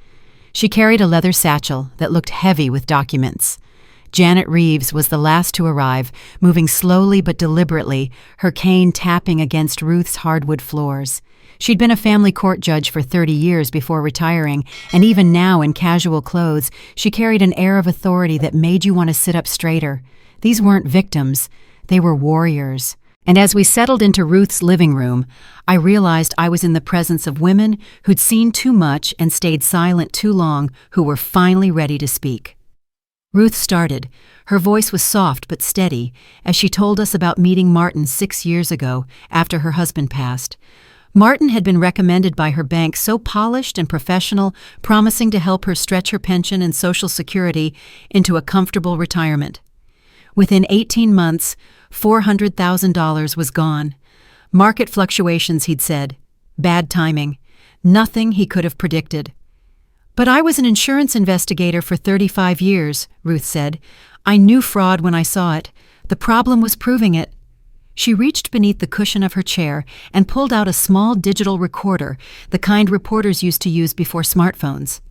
S1: She carried a leather satchel that looked heavy with documents. Janet Reeves was the last to arrive, moving slowly but deliberately, her cane tapping against Ruth's hardwood floors. She'd been a family court judge for 30 years before retiring, and even now in casual clothes, she carried an air of authority that made you want to sit up straighter. These weren't victims. They were warriors. And as we settled into Ruth's living room, I realized I was in the presence of women who'd seen too much and stayed silent too long, who were finally ready to speak. Ruth started. Her voice was soft but steady as she told us about meeting Martin 6 years ago after her husband passed. Martin had been recommended by her bank, so polished and professional, promising to help her stretch her pension and Social Security into a comfortable retirement. Within 18 months, $400,000 was gone. Market fluctuations, he'd said. Bad timing. Nothing he could have predicted. But I was an insurance investigator for 35 years, Ruth said. I knew fraud when I saw it. The problem was proving it. She reached beneath the cushion of her chair and pulled out a small digital recorder, the kind reporters used to use before smartphones.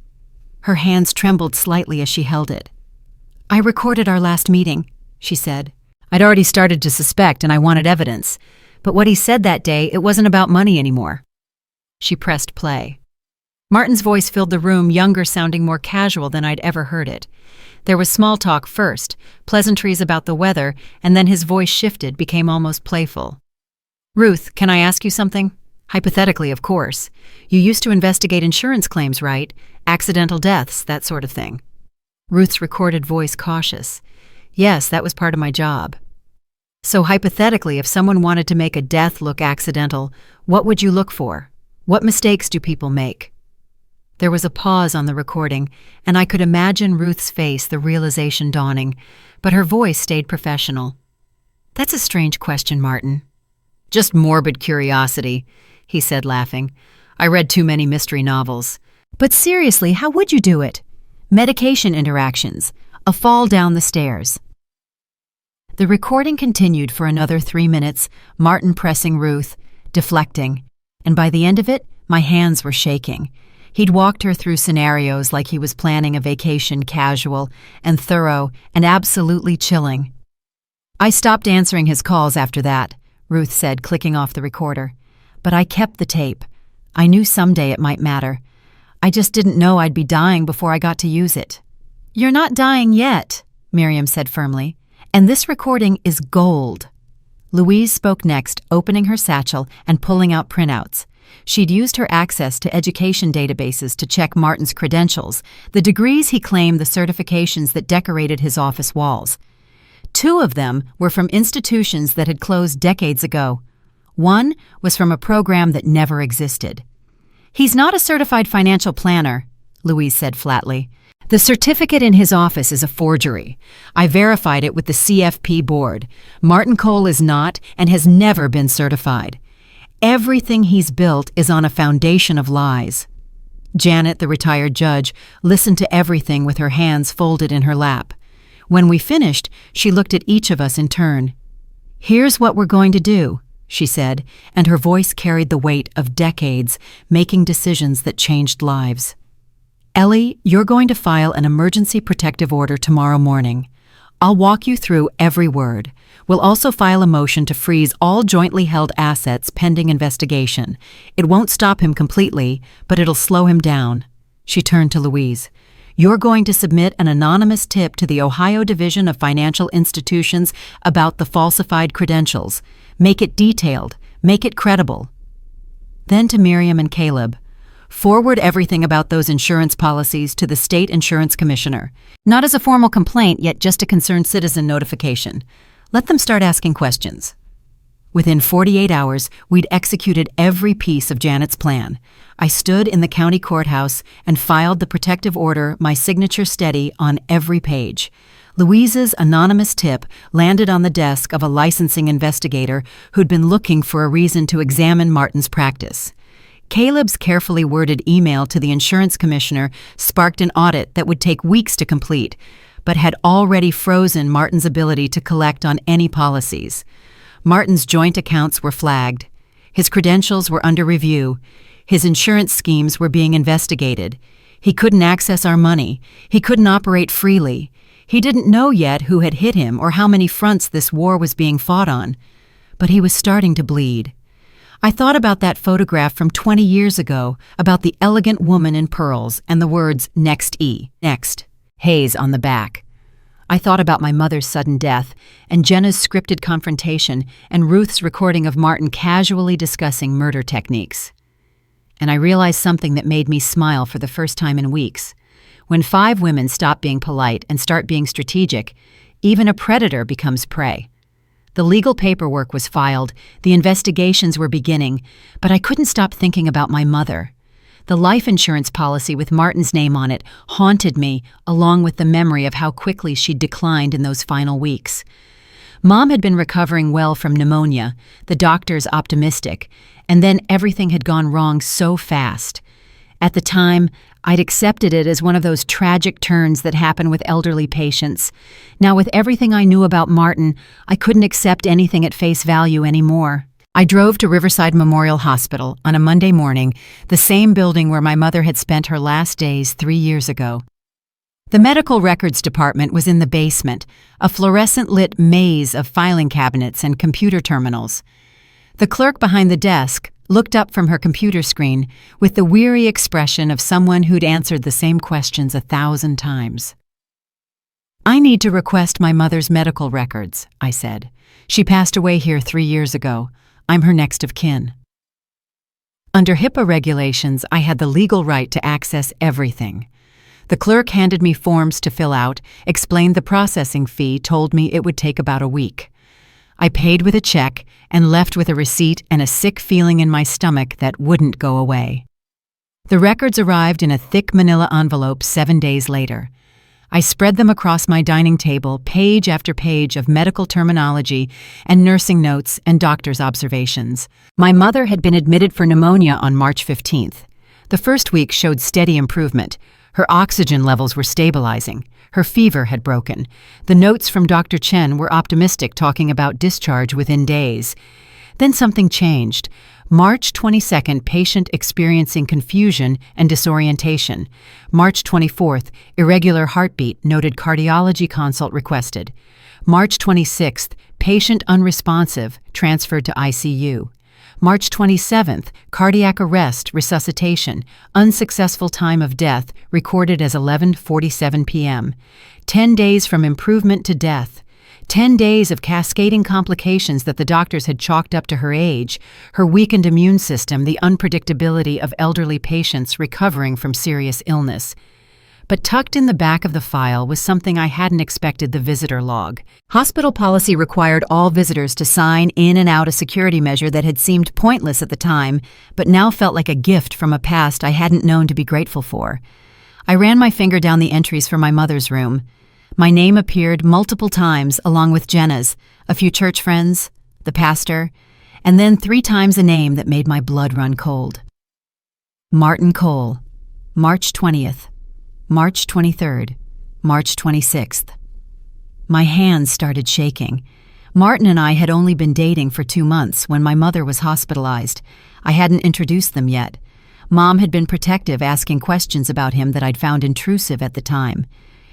S1: Her hands trembled slightly as she held it. I recorded our last meeting, she said. I'd already started to suspect and I wanted evidence. But what he said that day, it wasn't about money anymore. She pressed play. Martin's voice filled the room, younger, sounding more casual than I'd ever heard it. There was small talk first, pleasantries about the weather, and then his voice shifted, became almost playful. Ruth, can I ask you something? Hypothetically, of course. You used to investigate insurance claims, right? Accidental deaths, that sort of thing. Ruth's recorded voice cautious. Yes, that was part of my job. So hypothetically, if someone wanted to make a death look accidental, what would you look for? What mistakes do people make? There was a pause on the recording, and I could imagine Ruth's face, the realization dawning, but her voice stayed professional. That's a strange question, Martin. Just morbid curiosity, he said, laughing. I read too many mystery novels. But seriously, how would you do it? Medication interactions, a fall down the stairs. The recording continued for another 3 minutes, Martin pressing Ruth, deflecting, and by the end of it, my hands were shaking. He'd walked her through scenarios like he was planning a vacation, casual and thorough and absolutely chilling. I stopped answering his calls after that, Ruth said, clicking off the recorder. But I kept the tape. I knew someday it might matter. I just didn't know I'd be dying before I got to use it. You're not dying yet, Miriam said firmly, and this recording is gold. Louise spoke next, opening her satchel and pulling out printouts. She'd used her access to education databases to check Martin's credentials, the degrees he claimed, the certifications that decorated his office walls. 2 of them were from institutions that had closed decades ago. One was from a program that never existed. He's not a certified financial planner, Louise said flatly. The certificate in his office is a forgery. I verified it with the CFP board. Martin Cole is not and has never been certified. Everything he's built is on a foundation of lies. Janet, the retired judge, listened to everything with her hands folded in her lap. When we finished, she looked at each of us in turn. Here's what we're going to do, she said, and her voice carried the weight of decades, making decisions that changed lives. Ellie, you're going to file an emergency protective order tomorrow morning. I'll walk you through every word. We'll also file a motion to freeze all jointly held assets pending investigation. It won't stop him completely, but it'll slow him down. She turned to Louise. You're going to submit an anonymous tip to the Ohio Division of Financial Institutions about the falsified credentials. Make it detailed. Make it credible. Then to Miriam and Caleb. Forward everything about those insurance policies to the state insurance commissioner. Not as a formal complaint, yet just a concerned citizen notification. Let them start asking questions. Within 48 hours, we'd executed every piece of Janet's plan. I stood in the county courthouse and filed the protective order, my signature steady on every page. Louise's anonymous tip landed on the desk of a licensing investigator who'd been looking for a reason to examine Martin's practice. Caleb's carefully worded email to the insurance commissioner sparked an audit that would take weeks to complete, but had already frozen Martin's ability to collect on any policies. Martin's joint accounts were flagged. His credentials were under review. His insurance schemes were being investigated. He couldn't access our money. He couldn't operate freely. He didn't know yet who had hit him or how many fronts this war was being fought on. But he was starting to bleed. I thought about that photograph from 20 years ago, about the elegant woman in pearls and the words "Next E," next, Hayes on the back. I thought about my mother's sudden death, and Jenna's scripted confrontation, and Ruth's recording of Martin casually discussing murder techniques. And I realized something that made me smile for the first time in weeks. When 5 women stop being polite and start being strategic, even a predator becomes prey. The legal paperwork was filed, the investigations were beginning, but I couldn't stop thinking about my mother. The life insurance policy with Martin's name on it haunted me, along with the memory of how quickly she'd declined in those final weeks. Mom had been recovering well from pneumonia, the doctors optimistic, and then everything had gone wrong so fast. At the time, I'd accepted it as one of those tragic turns that happen with elderly patients. Now, with everything I knew about Martin, I couldn't accept anything at face value anymore. I drove to Riverside Memorial Hospital on a Monday morning, the same building where my mother had spent her last days 3 years ago. The medical records department was in the basement, a fluorescent-lit maze of filing cabinets and computer terminals. The clerk behind the desk looked up from her computer screen with the weary expression of someone who'd answered the same questions 1,000 times. "I need to request my mother's medical records," I said. "She passed away here 3 years ago. I'm her next of kin." Under HIPAA regulations, I had the legal right to access everything. The clerk handed me forms to fill out, explained the processing fee, told me it would take about a week. I paid with a check and left with a receipt and a sick feeling in my stomach that wouldn't go away. The records arrived in a thick manila envelope 7 days later. I spread them across my dining table, page after page of medical terminology and nursing notes and doctor's observations. My mother had been admitted for pneumonia on March 15th. The first week showed steady improvement. Her oxygen levels were stabilizing. Her fever had broken. The notes from Dr. Chen were optimistic, talking about discharge within days. Then something changed. March 22nd, patient experiencing confusion and disorientation. March 24th, irregular heartbeat, noted cardiology consult requested. March 26th, patient unresponsive, transferred to ICU. March 27th, cardiac arrest, resuscitation, unsuccessful time of death, recorded as 11:47 p.m. 10 days from improvement to death. 10 days of cascading complications that the doctors had chalked up to her age, her weakened immune system, the unpredictability of elderly patients recovering from serious illness. But tucked in the back of the file was something I hadn't expected: the visitor log. Hospital policy required all visitors to sign in and out a security measure that had seemed pointless at the time, but now felt like a gift from a past I hadn't known to be grateful for. I ran my finger down the entries for my mother's room. My name appeared multiple times along with Jenna's, a few church friends, the pastor, and then 3 times a name that made my blood run cold. Martin Cole, March 20th. March 23rd, March 26th. My hands started shaking. Martin and I had only been dating for 2 months when my mother was hospitalized. I hadn't introduced them yet. Mom had been protective, asking questions about him that I'd found intrusive at the time.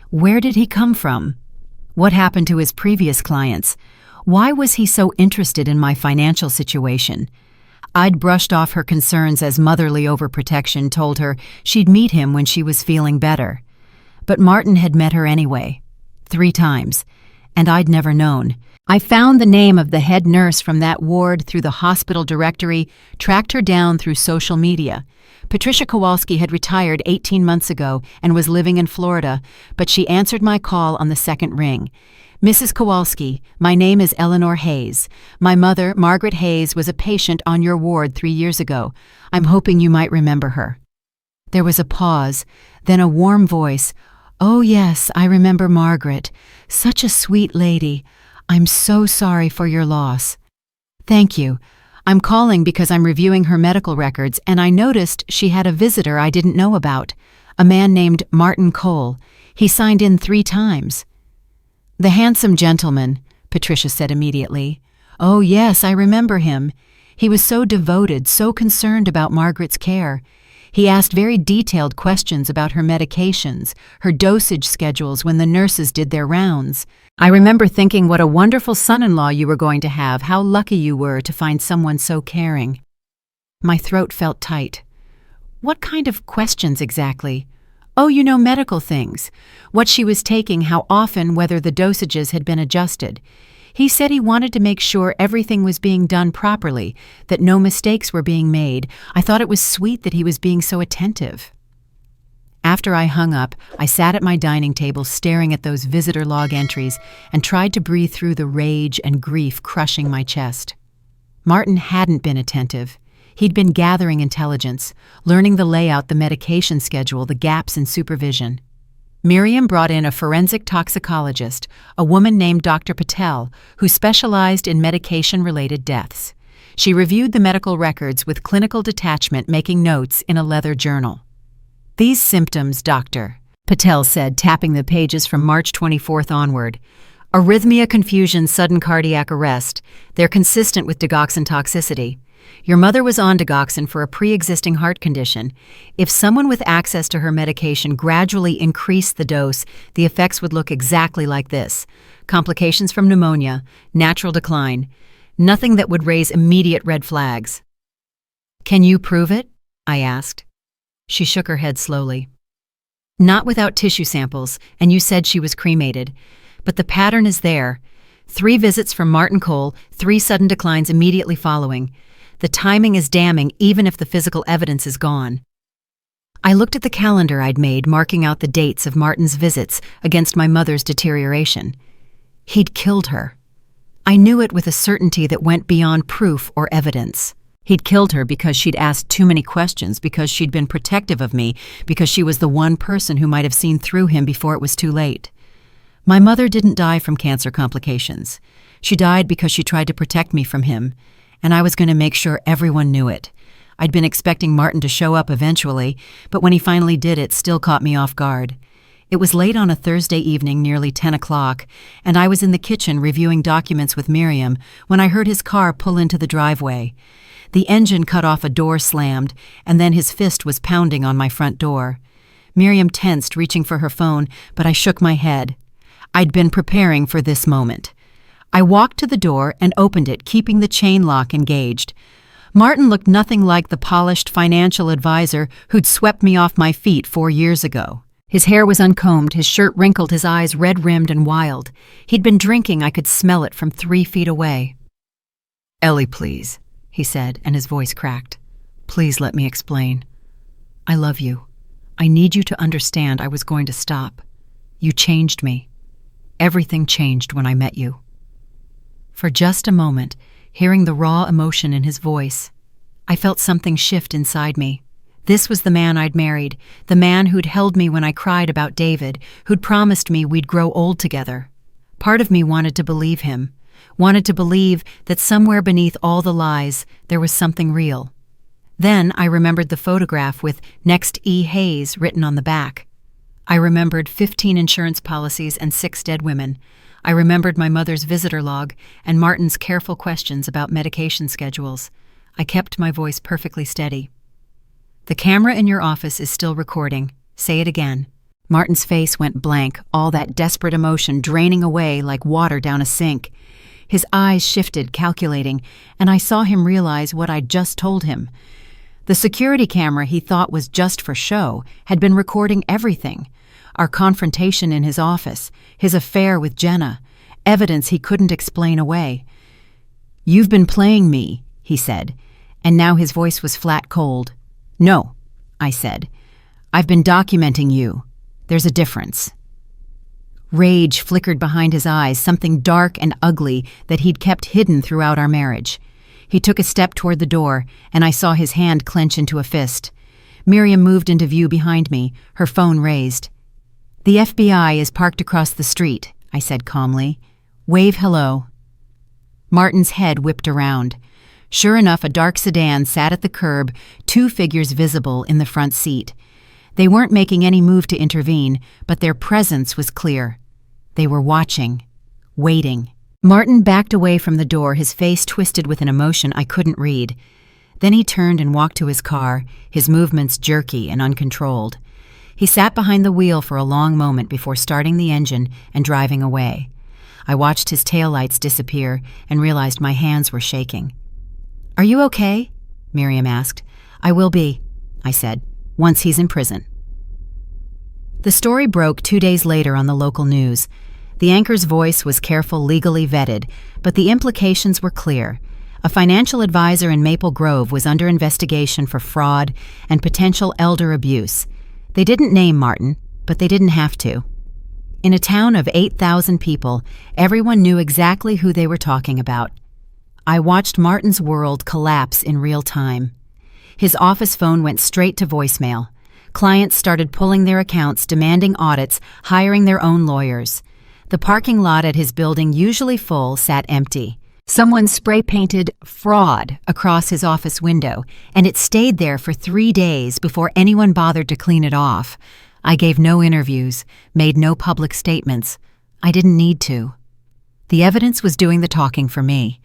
S1: Where did he come from? What happened to his previous clients? Why was he so interested in my financial situation? I'd brushed off her concerns as motherly overprotection, told her she'd meet him when she was feeling better. But Martin had met her anyway, 3 times, and I'd never known. I found the name of the head nurse from that ward through the hospital directory, tracked her down through social media. Patricia Kowalski had retired 18 months ago and was living in Florida, but she answered my call on the second ring. "Mrs. Kowalski, my name is Eleanor Hayes. My mother, Margaret Hayes, was a patient on your ward 3 years ago. I'm hoping you might remember her." There was a pause, then a warm voice. "Oh yes, I remember Margaret. Such a sweet lady. I'm so sorry for your loss." "Thank you. I'm calling because I'm reviewing her medical records and I noticed she had a visitor I didn't know about, a man named Martin Cole. He signed in 3 times. "The handsome gentleman," Patricia said immediately. "Oh yes, I remember him. He was so devoted, so concerned about Margaret's care. He asked very detailed questions about her medications, her dosage schedules when the nurses did their rounds. I remember thinking what a wonderful son-in-law you were going to have, how lucky you were to find someone so caring." My throat felt tight. "What kind of questions exactly?" Oh, medical things. What she was taking, how often, whether the dosages had been adjusted. He said he wanted to make sure everything was being done properly, that no mistakes were being made. I thought it was sweet that he was being so attentive. After I hung up, I sat at my dining table staring at those visitor log entries and tried to breathe through the rage and grief crushing my chest. Martin hadn't been attentive. He'd been gathering intelligence, learning the layout, the medication schedule, the gaps in supervision. Miriam brought in a forensic toxicologist, a woman named Dr. Patel, who specialized in medication-related deaths. She reviewed the medical records with clinical detachment, making notes in a leather journal. "These symptoms, Doctor," Patel said, tapping the pages from March 24th onward. "Arrhythmia, confusion, sudden cardiac arrest. They're consistent with digoxin toxicity. Your mother was on digoxin for a pre-existing heart condition. If someone with access to her medication gradually increased the dose, the effects would look exactly like this. Complications from pneumonia, natural decline. Nothing that would raise immediate red flags." "Can you prove it?" I asked. She shook her head slowly. "Not without tissue samples, and you said she was cremated. But the pattern is there. 3 visits from Martin Cole, 3 sudden declines immediately following. The timing is damning even if the physical evidence is gone." I looked at the calendar I'd made, marking out the dates of Martin's visits against my mother's deterioration. He'd killed her. I knew it with a certainty that went beyond proof or evidence. He'd killed her because she'd asked too many questions, because she'd been protective of me, because she was the one person who might have seen through him before it was too late. My mother didn't die from cancer complications. She died because she tried to protect me from him, and I was going to make sure everyone knew it. I'd been expecting Martin to show up eventually, but when he finally did, it still caught me off guard. It was late on a Thursday evening, nearly 10 o'clock, and I was in the kitchen reviewing documents with Miriam when I heard his car pull into the driveway. The engine cut off, a door slammed, and then his fist was pounding on my front door. Miriam tensed, reaching for her phone, but I shook my head. I'd been preparing for this moment. I walked to the door and opened it, keeping the chain lock engaged. Martin looked nothing like the polished financial advisor who'd swept me off my feet 4 years ago. His hair was uncombed, his shirt wrinkled, his eyes red-rimmed and wild. He'd been drinking. I could smell it from 3 feet away. "Ellie, please," he said, and his voice cracked. "Please let me explain. I love you. I need you to understand I was going to stop. You changed me. Everything changed when I met you." For just a moment, hearing the raw emotion in his voice, I felt something shift inside me. This was the man I'd married, the man who'd held me when I cried about David, who'd promised me we'd grow old together. Part of me wanted to believe him, wanted to believe that somewhere beneath all the lies there was something real. Then I remembered the photograph with "Next E. Hayes" written on the back. I remembered 15 insurance policies and 6 dead women. I remembered my mother's visitor log and Martin's careful questions about medication schedules. I kept my voice perfectly steady. "The camera in your office is still recording. Say it again." Martin's face went blank, all that desperate emotion draining away like water down a sink. His eyes shifted, calculating, and I saw him realize what I'd just told him. The security camera he thought was just for show had been recording everything. Our confrontation in his office, his affair with Jenna, evidence he couldn't explain away. "You've been playing me," he said, and now his voice was flat cold. "No," I said. "I've been documenting you. There's a difference." Rage flickered behind his eyes, something dark and ugly that he'd kept hidden throughout our marriage. He took a step toward the door, and I saw his hand clench into a fist. Miriam moved into view behind me, her phone raised. "The FBI is parked across the street," I said calmly. "Wave hello." Martin's head whipped around. Sure enough, a dark sedan sat at the curb, 2 figures visible in the front seat. They weren't making any move to intervene, but their presence was clear. They were watching, waiting. Martin backed away from the door, his face twisted with an emotion I couldn't read. Then he turned and walked to his car, his movements jerky and uncontrolled. He sat behind the wheel for a long moment before starting the engine and driving away. I watched his taillights disappear and realized my hands were shaking. "Are you okay?" Miriam asked. "I will be," I said, "once he's in prison." The story broke 2 days later on the local news. The anchor's voice was careful, legally vetted, but the implications were clear. A financial advisor in Maple Grove was under investigation for fraud and potential elder abuse. They didn't name Martin, but they didn't have to. In a town of 8,000 people, everyone knew exactly who they were talking about. I watched Martin's world collapse in real time. His office phone went straight to voicemail. Clients started pulling their accounts, demanding audits, hiring their own lawyers. The parking lot at his building, usually full, sat empty. Someone spray-painted "fraud" across his office window, and it stayed there for 3 days before anyone bothered to clean it off. I gave no interviews, made no public statements. I didn't need to. The evidence was doing the talking for me.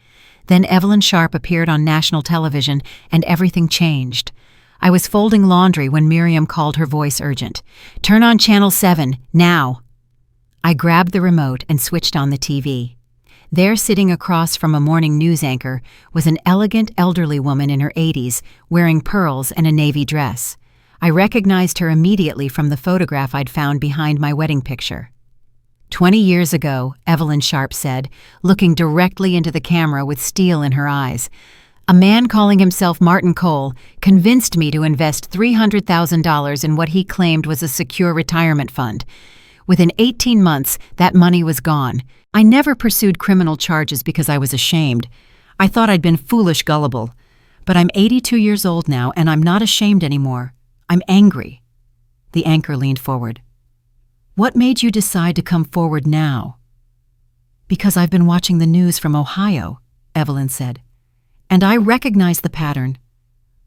S1: Then Evelyn Sharp appeared on national television, and everything changed. I was folding laundry when Miriam called, her voice urgent. "Turn on Channel 7, now." I grabbed the remote and switched on the TV. There, sitting across from a morning news anchor, was an elegant elderly woman in her 80s, wearing pearls and a navy dress. I recognized her immediately from the photograph I'd found behind my wedding picture. 20 years ago, Evelyn Sharp said, looking directly into the camera with steel in her eyes, a man calling himself Martin Cole convinced me to invest $300,000 in what he claimed was a secure retirement fund. Within 18 months, that money was gone. I never pursued criminal charges because I was ashamed. I thought I'd been foolish, gullible. But I'm 82 years old now, and I'm not ashamed anymore. I'm angry. The anchor leaned forward. "What made you decide to come forward now?" "Because I've been watching the news from Ohio," Evelyn said. "And I recognize the pattern.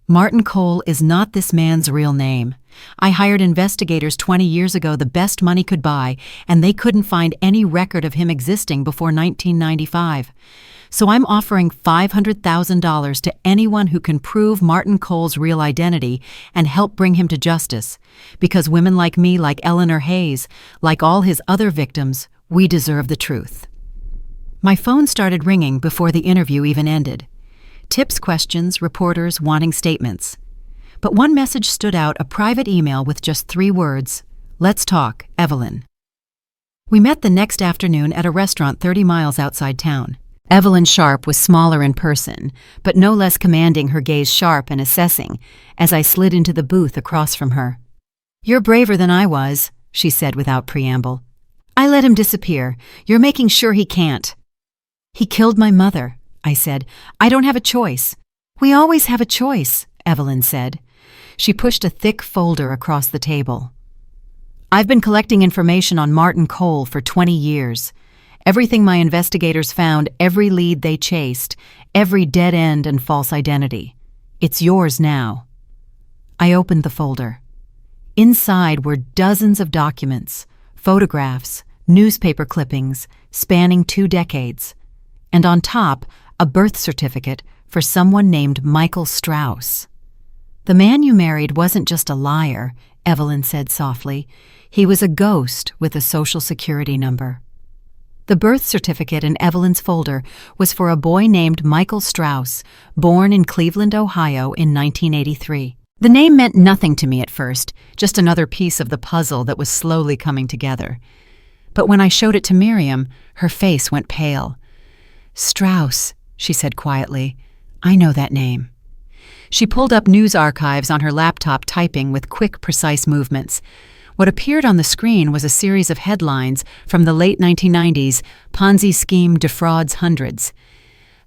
S1: Martin Cole is not this man's real name. I hired investigators 20 years ago, the best money could buy, and they couldn't find any record of him existing before 1995. So I'm offering $500,000 to anyone who can prove Martin Cole's real identity and help bring him to justice. Because women like me, like Eleanor Hayes, like all his other victims, we deserve the truth." My phone started ringing before the interview even ended. Tips, questions, reporters wanting statements. But one message stood out, a private email with just 3 words: "Let's talk, Evelyn." We met the next afternoon at a restaurant 30 miles outside town. Evelyn Sharp was smaller in person, but no less commanding, her gaze sharp and assessing, as I slid into the booth across from her. "You're braver than I was," she said without preamble. "I let him disappear. You're making sure he can't." "He killed my mother," I said. "I don't have a choice." "We always have a choice," Evelyn said. She pushed a thick folder across the table. "I've been collecting information on Martin Cole for 20 years. Everything my investigators found, every lead they chased, every dead end and false identity. It's yours now." I opened the folder. Inside were dozens of documents, photographs, newspaper clippings, spanning 2 decades. And on top, a birth certificate for someone named Michael Strauss. "The man you married wasn't just a liar," Evelyn said softly. "He was a ghost with a social security number." The birth certificate in Evelyn's folder was for a boy named Michael Strauss, born in Cleveland, Ohio in 1983. The name meant nothing to me at first, just another piece of the puzzle that was slowly coming together. But when I showed it to Miriam, her face went pale. "Strauss," she said quietly. "I know that name." She pulled up news archives on her laptop, typing with quick, precise movements. What appeared on the screen was a series of headlines from the late 1990s. "Ponzi scheme defrauds hundreds."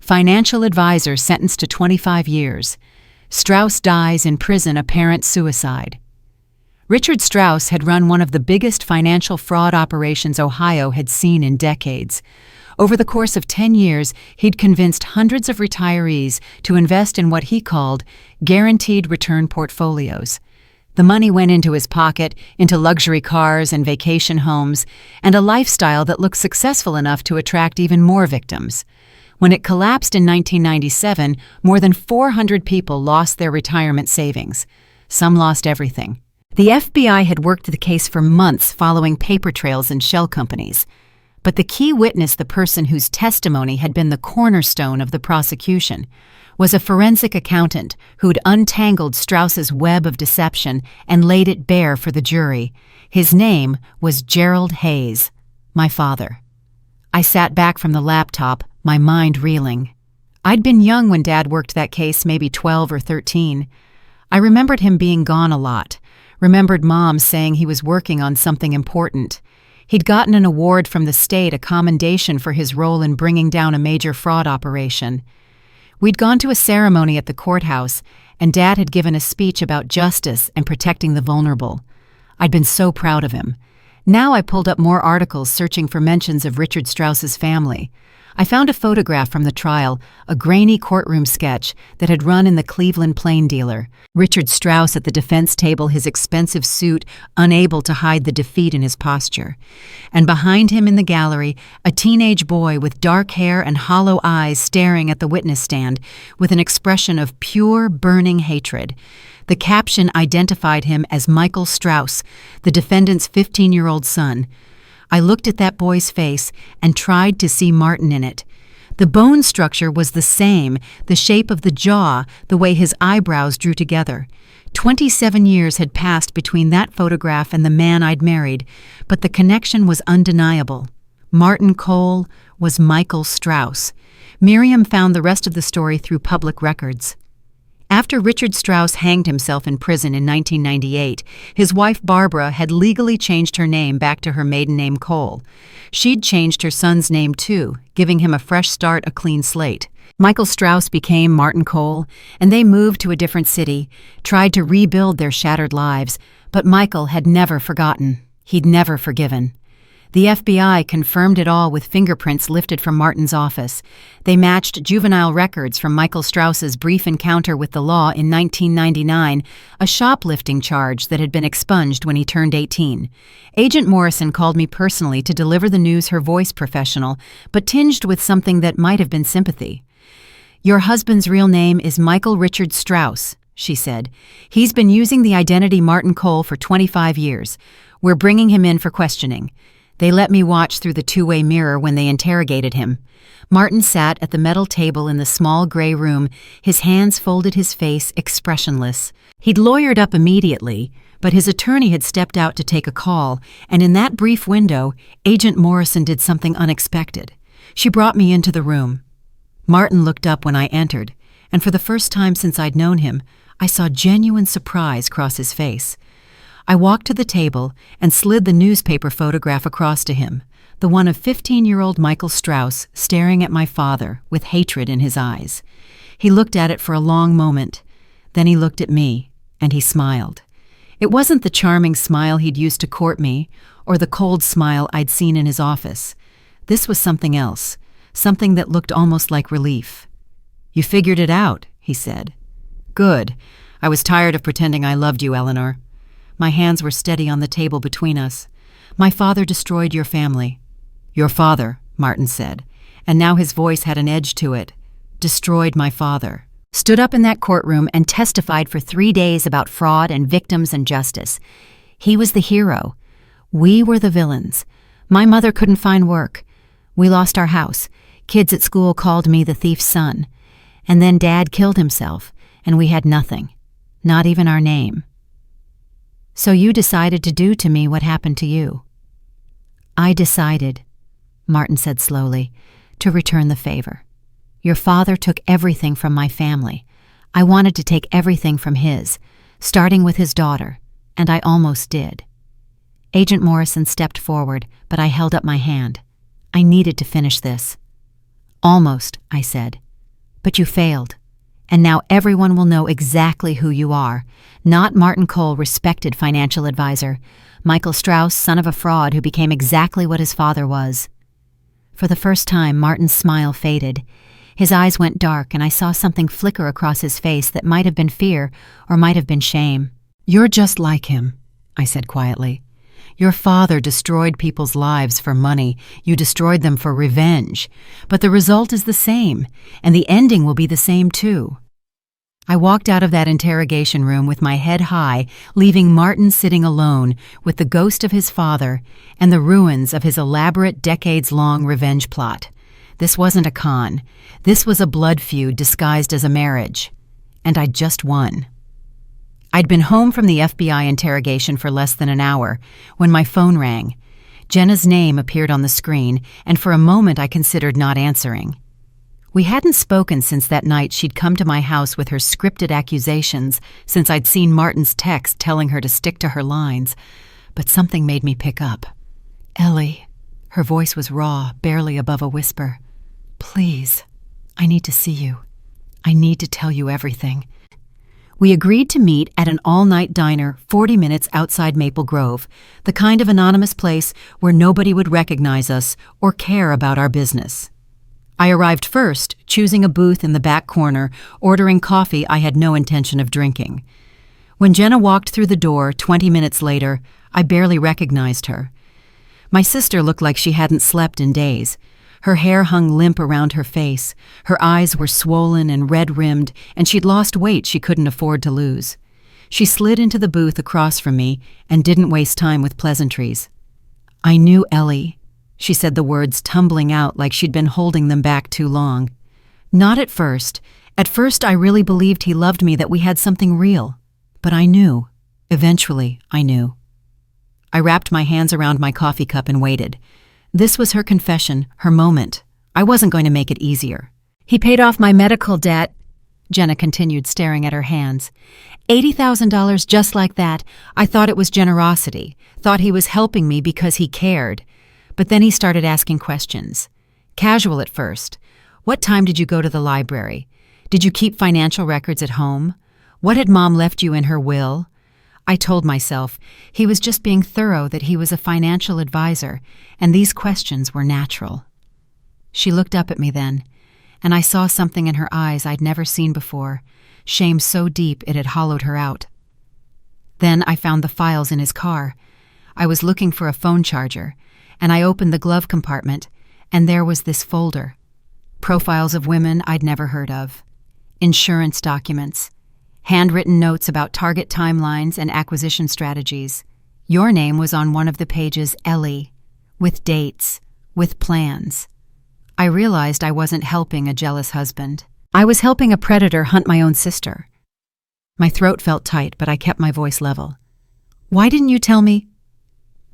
S1: "Financial advisor sentenced to 25 years. Strauss dies in prison, apparent suicide." Richard Strauss had run one of the biggest financial fraud operations Ohio had seen in decades. Over the course of 10 years, he'd convinced hundreds of retirees to invest in what he called guaranteed return portfolios. The money went into his pocket, into luxury cars and vacation homes, and a lifestyle that looked successful enough to attract even more victims. When it collapsed in 1997, more than 400 people lost their retirement savings. Some lost everything. The FBI had worked the case for months, following paper trails and shell companies. But the key witness, the person whose testimony had been the cornerstone of the prosecution, was a forensic accountant who'd untangled Strauss's web of deception and laid it bare for the jury. His name was Gerald Hayes, my father. I sat back from the laptop, my mind reeling. I'd been young when Dad worked that case, maybe 12 or 13. I remembered him being gone a lot, remembered Mom saying he was working on something important. He'd gotten an award from the state, a commendation for his role in bringing down a major fraud operation. We'd gone to a ceremony at the courthouse, and Dad had given a speech about justice and protecting the vulnerable. I'd been so proud of him. Now I pulled up more articles searching for mentions of Richard Strauss's family. I found a photograph from the trial, a grainy courtroom sketch that had run in the Cleveland Plain Dealer. Richard Strauss at the defense table, his expensive suit unable to hide the defeat in his posture. And behind him in the gallery, a teenage boy with dark hair and hollow eyes staring at the witness stand with an expression of pure, burning hatred. The caption identified him as Michael Strauss, the defendant's 15-year-old son. I looked at that boy's face and tried to see Martin in it. The bone structure was the same, the shape of the jaw, the way his eyebrows drew together. 27 years had passed between that photograph and the man I'd married, but the connection was undeniable. Martin Cole was Michael Strauss. Miriam found the rest of the story through public records. After Richard Strauss hanged himself in prison in 1998, his wife Barbara had legally changed her name back to her maiden name Cole. She'd changed her son's name too, giving him a fresh start, a clean slate. Michael Strauss became Martin Cole, and they moved to a different city, tried to rebuild their shattered lives, but Michael had never forgotten. He'd never forgiven. The FBI confirmed it all with fingerprints lifted from Martin's office. They matched juvenile records from Michael Strauss's brief encounter with the law in 1999, a shoplifting charge that had been expunged when he turned 18. Agent Morrison called me personally to deliver the news, her voice professional, but tinged with something that might have been sympathy. "Your husband's real name is Michael Richard Strauss," she said. "He's been using the identity Martin Cole for 25 years. We're bringing him in for questioning." They let me watch through the two-way mirror when they interrogated him. Martin sat at the metal table in the small gray room, his hands folded, his face expressionless. He'd lawyered up immediately, but his attorney had stepped out to take a call, and in that brief window, Agent Morrison did something unexpected. She brought me into the room. Martin looked up when I entered, and for the first time since I'd known him, I saw genuine surprise cross his face. I walked to the table and slid the newspaper photograph across to him, the one of 15-year-old Michael Strauss staring at my father with hatred in his eyes. He looked at it for a long moment. Then he looked at me, and he smiled. It wasn't the charming smile he'd used to court me, or the cold smile I'd seen in his office. This was something else, something that looked almost like relief. "You figured it out," he said. "Good. I was tired of pretending I loved you, Eleanor." My hands were steady on the table between us. "My father destroyed your family." "Your father," Martin said, and now his voice had an edge to it. "Destroyed my father." Stood up in that courtroom and testified for 3 days about fraud and victims and justice. He was the hero. We were the villains. My mother couldn't find work. We lost our house. Kids at school called me the thief's son. And then Dad killed himself, and we had nothing. Not even our name. "So you decided to do to me what happened to you." "I decided," Martin said slowly, "to return the favor. Your father took everything from my family. I wanted to take everything from his, starting with his daughter, and I almost did." Agent Morrison stepped forward, but I held up my hand. I needed to finish this. "Almost," I said. "But you failed. And now everyone will know exactly who you are. Not Martin Cole, respected financial advisor. Michael Strauss, son of a fraud who became exactly what his father was." For the first time, Martin's smile faded. His eyes went dark, and I saw something flicker across his face that might have been fear or might have been shame. "You're just like him," I said quietly. "Your father destroyed people's lives for money. You destroyed them for revenge. But the result is the same, and the ending will be the same too." I walked out of that interrogation room with my head high, leaving Martin sitting alone with the ghost of his father and the ruins of his elaborate decades-long revenge plot. This wasn't a con. This was a blood feud disguised as a marriage. And I'd just won. I'd been home from the FBI interrogation for less than an hour when my phone rang. Jenna's name appeared on the screen, and for a moment I considered not answering. We hadn't spoken since that night she'd come to my house with her scripted accusations, since I'd seen Martin's text telling her to stick to her lines. But something made me pick up. "Ellie." Her voice was raw, barely above a whisper. "Please, I need to see you. I need to tell you everything." We agreed to meet at an all-night diner 40 minutes outside Maple Grove, the kind of anonymous place where nobody would recognize us or care about our business. I arrived first, choosing a booth in the back corner, ordering coffee I had no intention of drinking. When Jenna walked through the door 20 minutes later, I barely recognized her. My sister looked like she hadn't slept in days. Her hair hung limp around her face, her eyes were swollen and red-rimmed, and she'd lost weight she couldn't afford to lose. She slid into the booth across from me and didn't waste time with pleasantries. "I knew Ellie," she said, the words tumbling out like she'd been holding them back too long. "Not at first. At first I really believed he loved me, that we had something real. But I knew. Eventually, I knew." I wrapped my hands around my coffee cup and waited. This was her confession, her moment. I wasn't going to make it easier. "He paid off my medical debt," Jenna continued, staring at her hands. $80,000 just like that. I thought it was generosity, thought he was helping me because he cared. But then he started asking questions. Casual at first. "What time did you go to the library? Did you keep financial records at home? What had Mom left you in her will?" I told myself he was just being thorough, that he was a financial advisor, and these questions were natural. She looked up at me then, and I saw something in her eyes I'd never seen before, shame so deep it had hollowed her out. Then I found the files in his car. I was looking for a phone charger, and I opened the glove compartment, and there was this folder. Profiles of women I'd never heard of. Insurance documents. Handwritten notes about target timelines and acquisition strategies. Your name was on one of the pages, Ellie, with dates, with plans. I realized I wasn't helping a jealous husband. I was helping a predator hunt my own sister. My throat felt tight, but I kept my voice level. "Why didn't you tell me?"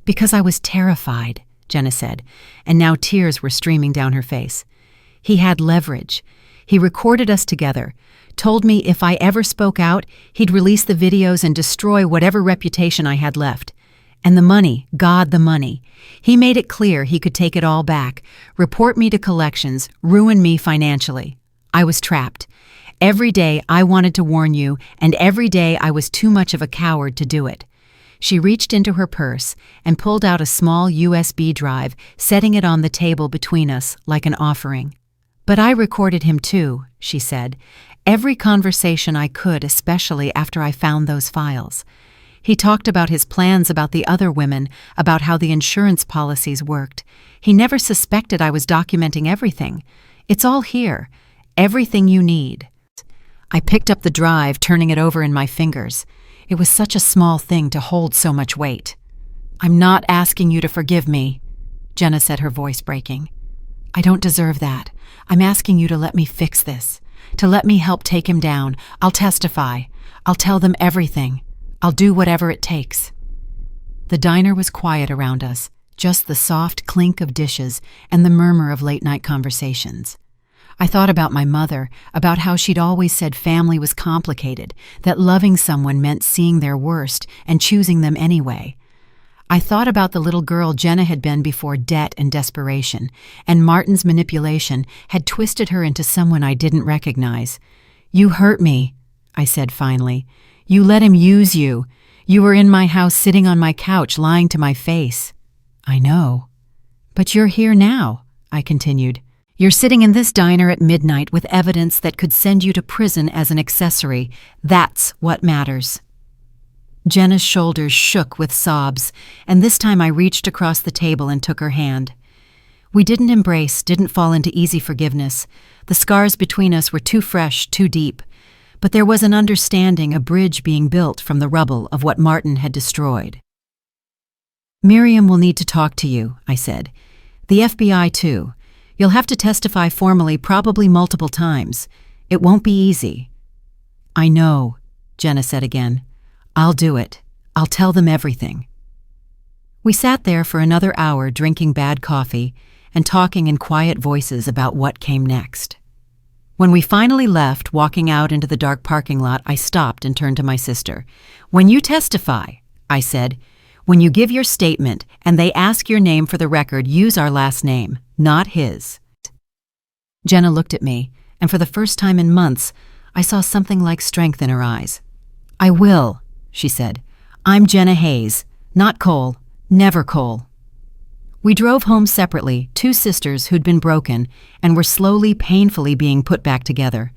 S1: "Because I was terrified," Jenna said, and now tears were streaming down her face. "He had leverage. He recorded us together, told me if I ever spoke out, he'd release the videos and destroy whatever reputation I had left. And the money, God, the money. He made it clear he could take it all back, report me to collections, ruin me financially. I was trapped. Every day I wanted to warn you, and every day I was too much of a coward to do it." She reached into her purse and pulled out a small USB drive, setting it on the table between us like an offering. "But I recorded him too," she said. "Every conversation I could, especially after I found those files. He talked about his plans about the other women, about how the insurance policies worked. He never suspected I was documenting everything. It's all here. Everything you need." I picked up the drive, turning it over in my fingers. It was such a small thing to hold so much weight. "I'm not asking you to forgive me," Jenna said, her voice breaking. "I don't deserve that. I'm asking you to let me fix this. To let me help take him down. I'll testify. I'll tell them everything. I'll do whatever it takes." The diner was quiet around us, just the soft clink of dishes and the murmur of late-night conversations. I thought about my mother, about how she'd always said family was complicated, that loving someone meant seeing their worst and choosing them anyway. I thought about the little girl Jenna had been before debt and desperation, and Martin's manipulation had twisted her into someone I didn't recognize. "You hurt me," I said finally. "You let him use you. You were in my house sitting on my couch lying to my face." "I know." "But you're here now," I continued. "You're sitting in this diner at midnight with evidence that could send you to prison as an accessory. That's what matters." Jenna's shoulders shook with sobs, and this time I reached across the table and took her hand. We didn't embrace, didn't fall into easy forgiveness. The scars between us were too fresh, too deep. But there was an understanding, a bridge being built from the rubble of what Martin had destroyed. "Miriam will need to talk to you," I said. "The FBI too. You'll have to testify formally, probably multiple times. It won't be easy." "I know," Jenna said again. "I'll do it. I'll tell them everything." We sat there for another hour drinking bad coffee and talking in quiet voices about what came next. When we finally left, walking out into the dark parking lot, I stopped and turned to my sister. "When you testify," I said, "when you give your statement and they ask your name for the record, use our last name, not his." Jenna looked at me, and for the first time in months, I saw something like strength in her eyes. "I will," she said. "I'm Jenna Hayes, not Cole, never Cole." We drove home separately, two sisters who'd been broken and were slowly, painfully being put back together.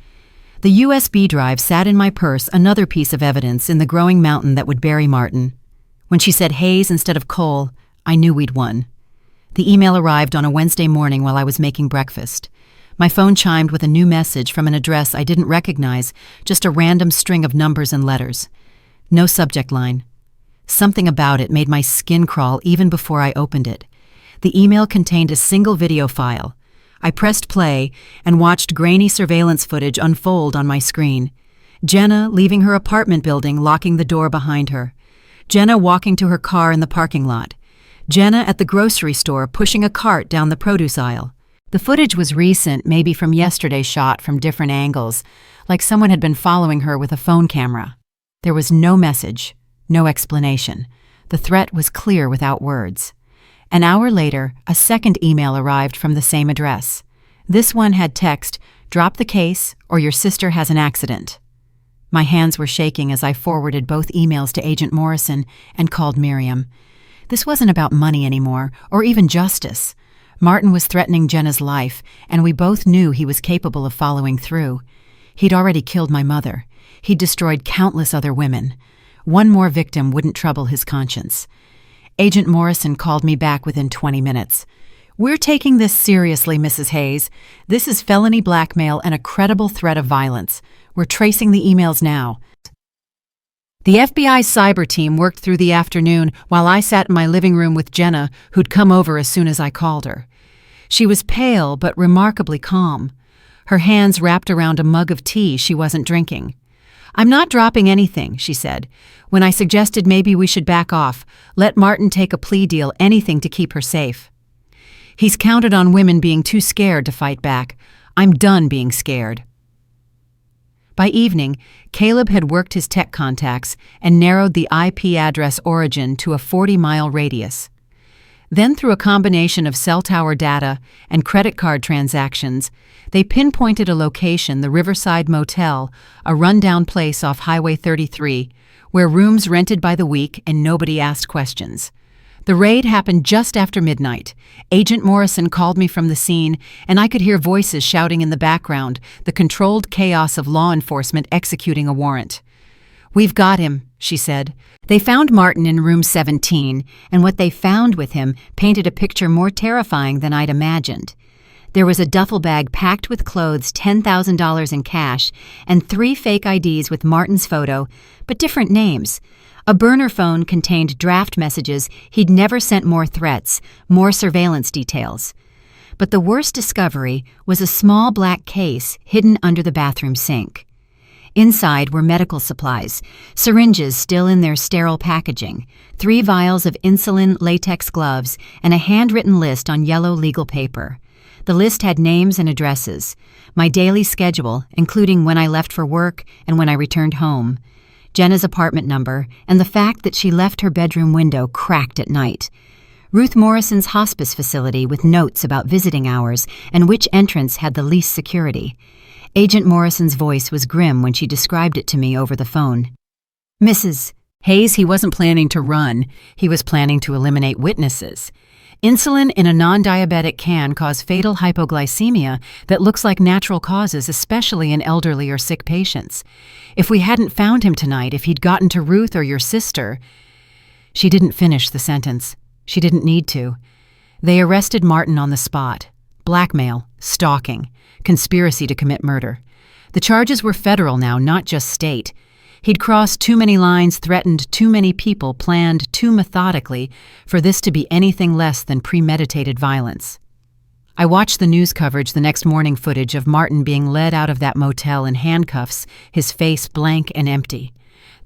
S1: The USB drive sat in my purse, another piece of evidence in the growing mountain that would bury Martin. When she said Hayes instead of Cole, I knew we'd won. The email arrived on a Wednesday morning while I was making breakfast. My phone chimed with a new message from an address I didn't recognize, just a random string of numbers and letters. No subject line. Something about it made my skin crawl even before I opened it. The email contained a single video file. I pressed play and watched grainy surveillance footage unfold on my screen. Jenna leaving her apartment building, locking the door behind her. Jenna walking to her car in the parking lot. Jenna at the grocery store pushing a cart down the produce aisle. The footage was recent, maybe from yesterday, shot from different angles, like someone had been following her with a phone camera. There was no message, no explanation. The threat was clear without words. An hour later, a second email arrived from the same address. This one had text, "Drop the case or your sister has an accident." My hands were shaking as I forwarded both emails to Agent Morrison and called Miriam. This wasn't about money anymore, or even justice. Martin was threatening Jenna's life, and we both knew he was capable of following through. He'd already killed my mother. He'd destroyed countless other women. One more victim wouldn't trouble his conscience. Agent Morrison called me back within 20 minutes. "We're taking this seriously, Mrs. Hayes. This is felony blackmail and a credible threat of violence. We're tracing the emails now." The FBI's cyber team worked through the afternoon while I sat in my living room with Jenna, who'd come over as soon as I called her. She was pale but remarkably calm, her hands wrapped around a mug of tea she wasn't drinking. "I'm not dropping anything," she said. "When I suggested maybe we should back off, let Martin take a plea deal, anything to keep her safe. He's counted on women being too scared to fight back. I'm done being scared." By evening, Caleb had worked his tech contacts and narrowed the IP address origin to a 40-mile radius. Then, through a combination of cell tower data and credit card transactions, they pinpointed a location, the Riverside Motel, a rundown place off Highway 33, where rooms rented by the week and nobody asked questions. The raid happened just after midnight. Agent Morrison called me from the scene, and I could hear voices shouting in the background, the controlled chaos of law enforcement executing a warrant. "We've got him," she said. They found Martin in room 17, and what they found with him painted a picture more terrifying than I'd imagined. There was a duffel bag packed with clothes, $10,000 in cash, and 3 fake IDs with Martin's photo, but different names. A burner phone contained draft messages he'd never sent, more threats, more surveillance details. But the worst discovery was a small black case hidden under the bathroom sink. Inside were medical supplies, syringes still in their sterile packaging, 3 vials of insulin, latex gloves, and a handwritten list on yellow legal paper. The list had names and addresses, my daily schedule, including when I left for work and when I returned home, Jenna's apartment number, and the fact that she left her bedroom window cracked at night. Ruth Morrison's hospice facility with notes about visiting hours and which entrance had the least security. Agent Morrison's voice was grim when she described it to me over the phone. "Mrs. Hayes, he wasn't planning to run. He was planning to eliminate witnesses. Insulin in a non-diabetic can cause fatal hypoglycemia that looks like natural causes, especially in elderly or sick patients. If we hadn't found him tonight, if he'd gotten to Ruth or your sister—" She didn't finish the sentence. She didn't need to. They arrested Martin on the spot. Blackmail, stalking, conspiracy to commit murder. The charges were federal now, not just state. He'd crossed too many lines, threatened too many people, planned too methodically for this to be anything less than premeditated violence. I watched the news coverage the next morning, footage of Martin being led out of that motel in handcuffs, his face blank and empty.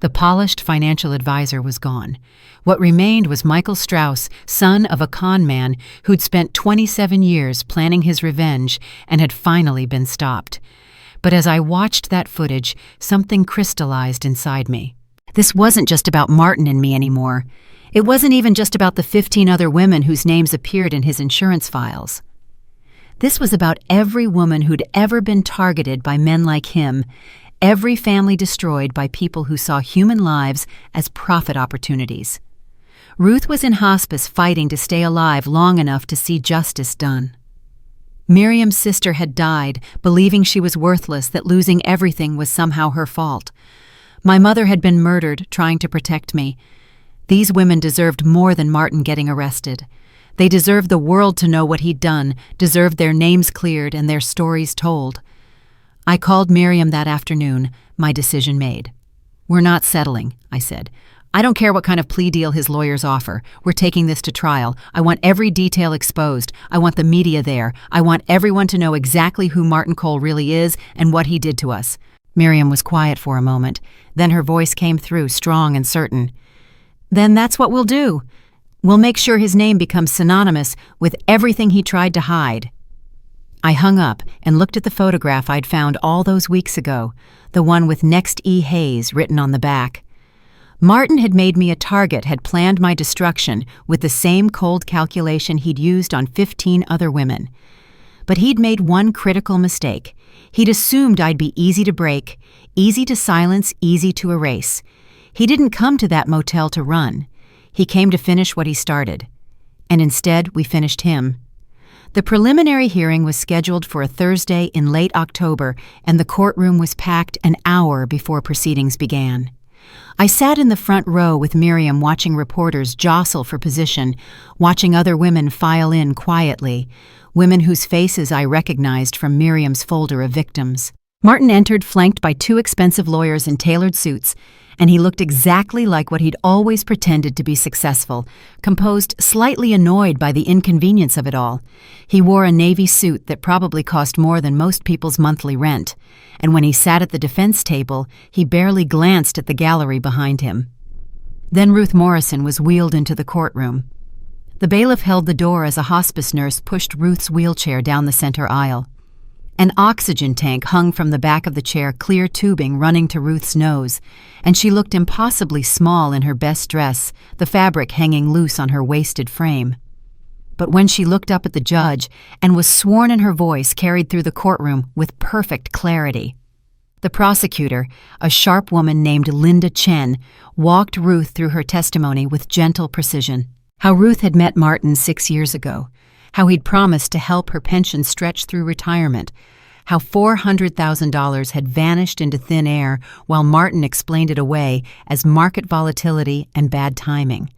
S1: The polished financial advisor was gone. What remained was Michael Strauss, son of a con man who'd spent 27 years planning his revenge and had finally been stopped. But as I watched that footage, something crystallized inside me. This wasn't just about Martin and me anymore. It wasn't even just about the 15 other women whose names appeared in his insurance files. This was about every woman who'd ever been targeted by men like him, every family destroyed by people who saw human lives as profit opportunities. Ruth was in hospice fighting to stay alive long enough to see justice done. Miriam's sister had died, believing she was worthless, that losing everything was somehow her fault. My mother had been murdered, trying to protect me. These women deserved more than Martin getting arrested. They deserved the world to know what he'd done, deserved their names cleared and their stories told. I called Miriam that afternoon, my decision made. "We're not settling," I said. "I don't care what kind of plea deal his lawyers offer. We're taking this to trial. I want every detail exposed. I want the media there. I want everyone to know exactly who Martin Cole really is and what he did to us." Miriam was quiet for a moment. Then her voice came through, strong and certain. "Then that's what we'll do. We'll make sure his name becomes synonymous with everything he tried to hide." I hung up and looked at the photograph I'd found all those weeks ago, the one with "Next E. Hayes" written on the back. Martin had made me a target, had planned my destruction with the same cold calculation he'd used on 15 other women. But he'd made one critical mistake. He'd assumed I'd be easy to break, easy to silence, easy to erase. He didn't come to that motel to run. He came to finish what he started. And instead, we finished him. The preliminary hearing was scheduled for a Thursday in late October, and the courtroom was packed an hour before proceedings began. I sat in the front row with Miriam, watching reporters jostle for position, watching other women file in quietly, women whose faces I recognized from Miriam's folder of victims. Martin entered flanked by 2 expensive lawyers in tailored suits, and he looked exactly like what he'd always pretended to be successful, composed, slightly annoyed by the inconvenience of it all. He wore a navy suit that probably cost more than most people's monthly rent, and when he sat at the defense table, he barely glanced at the gallery behind him. Then Ruth Morrison was wheeled into the courtroom. The bailiff held the door as a hospice nurse pushed Ruth's wheelchair down the center aisle. An oxygen tank hung from the back of the chair, clear tubing running to Ruth's nose, and she looked impossibly small in her best dress, the fabric hanging loose on her wasted frame. But when she looked up at the judge and was sworn in, her voice carried through the courtroom with perfect clarity. The prosecutor, a sharp woman named Linda Chen, walked Ruth through her testimony with gentle precision. How Ruth had met Martin 6 years ago, how he'd promised to help her pension stretch through retirement, how $400,000 had vanished into thin air while Martin explained it away as market volatility and bad timing.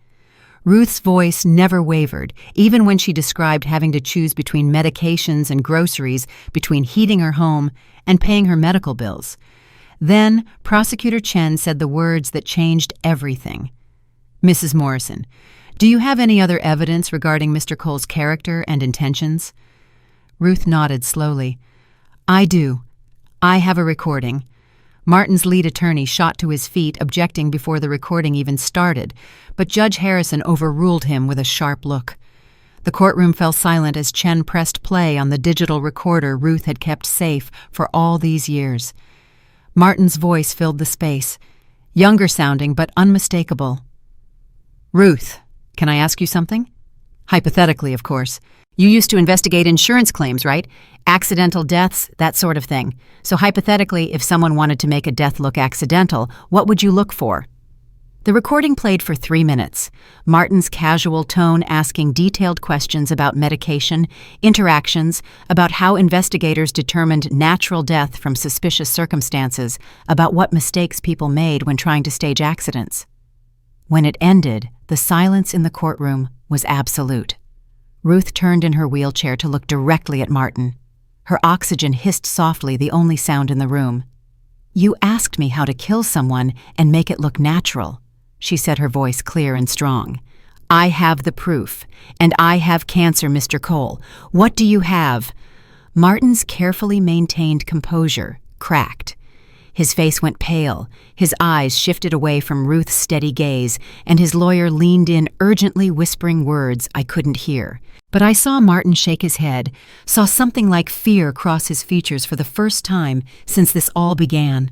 S1: Ruth's voice never wavered, even when she described having to choose between medications and groceries, between heating her home and paying her medical bills. Then Prosecutor Chen said the words that changed everything. "Mrs. Morrison, do you have any other evidence regarding Mr. Cole's character and intentions?" Ruth nodded slowly. "I do. I have a recording." Martin's lead attorney shot to his feet, objecting before the recording even started, but Judge Harrison overruled him with a sharp look. The courtroom fell silent as Chen pressed play on the digital recorder Ruth had kept safe for all these years. Martin's voice filled the space, younger sounding but unmistakable. "Ruth, can I ask you something? Hypothetically, of course. You used to investigate insurance claims, right? Accidental deaths, that sort of thing. So hypothetically, if someone wanted to make a death look accidental, what would you look for?" The recording played for 3 minutes, Martin's casual tone asking detailed questions about medication, interactions, about how investigators determined natural death from suspicious circumstances, about what mistakes people made when trying to stage accidents. When it ended, the silence in the courtroom was absolute. Ruth turned in her wheelchair to look directly at Martin. Her oxygen hissed softly, the only sound in the room. "You asked me how to kill someone and make it look natural," she said, her voice clear and strong. I have the proof. And I have cancer, Mr. Cole. What do you have? Martin's carefully maintained composure cracked. His face went pale, his eyes shifted away from Ruth's steady gaze, and his lawyer leaned in urgently whispering words I couldn't hear. But I saw Martin shake his head, saw something like fear cross his features for the first time since this all began.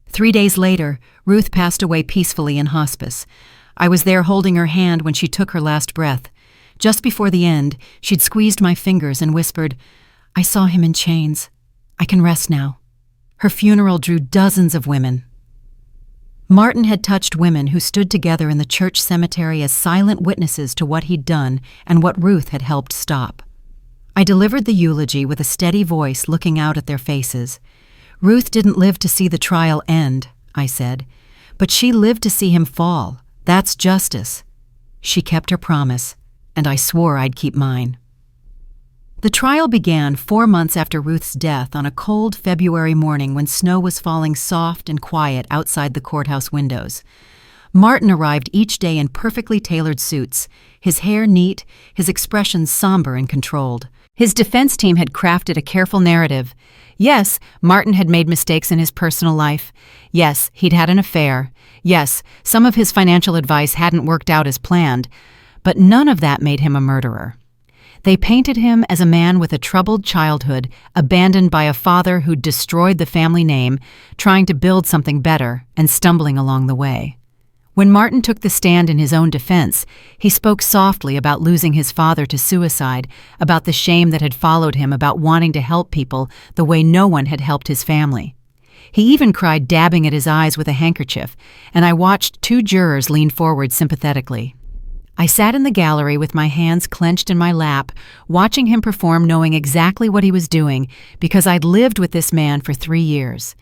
S1: 3 days later, Ruth passed away peacefully in hospice. I was there holding her hand when she took her last breath. Just before the end, she'd squeezed my fingers and whispered, "I saw him in chains. I can rest now." Her funeral drew dozens of women. Martin had touched women who stood together in the church cemetery as silent witnesses to what he'd done and what Ruth had helped stop. I delivered the eulogy with a steady voice looking out at their faces. Ruth didn't live to see the trial end, I said, but she lived to see him fall. That's justice. She kept her promise, and I swore I'd keep mine. The trial began 4 months after Ruth's death on a cold February morning when snow was falling soft and quiet outside the courthouse windows. Martin arrived each day in perfectly tailored suits, his hair neat, his expressions somber and controlled. His defense team had crafted a careful narrative. Yes, Martin had made mistakes in his personal life. Yes, he'd had an affair. Yes, some of his financial advice hadn't worked out as planned. But none of that made him a murderer. They painted him as a man with a troubled childhood, abandoned by a father who'd destroyed the family name, trying to build something better, and stumbling along the way. When Martin took the stand in his own defense, he spoke softly about losing his father to suicide, about the shame that had followed him, about wanting to help people the way no one had helped his family. He even cried, dabbing at his eyes with a handkerchief, and I watched 2 jurors lean forward sympathetically. I sat in the gallery with my hands clenched in my lap, watching him perform, knowing exactly what he was doing because I'd lived with this man for 3 years.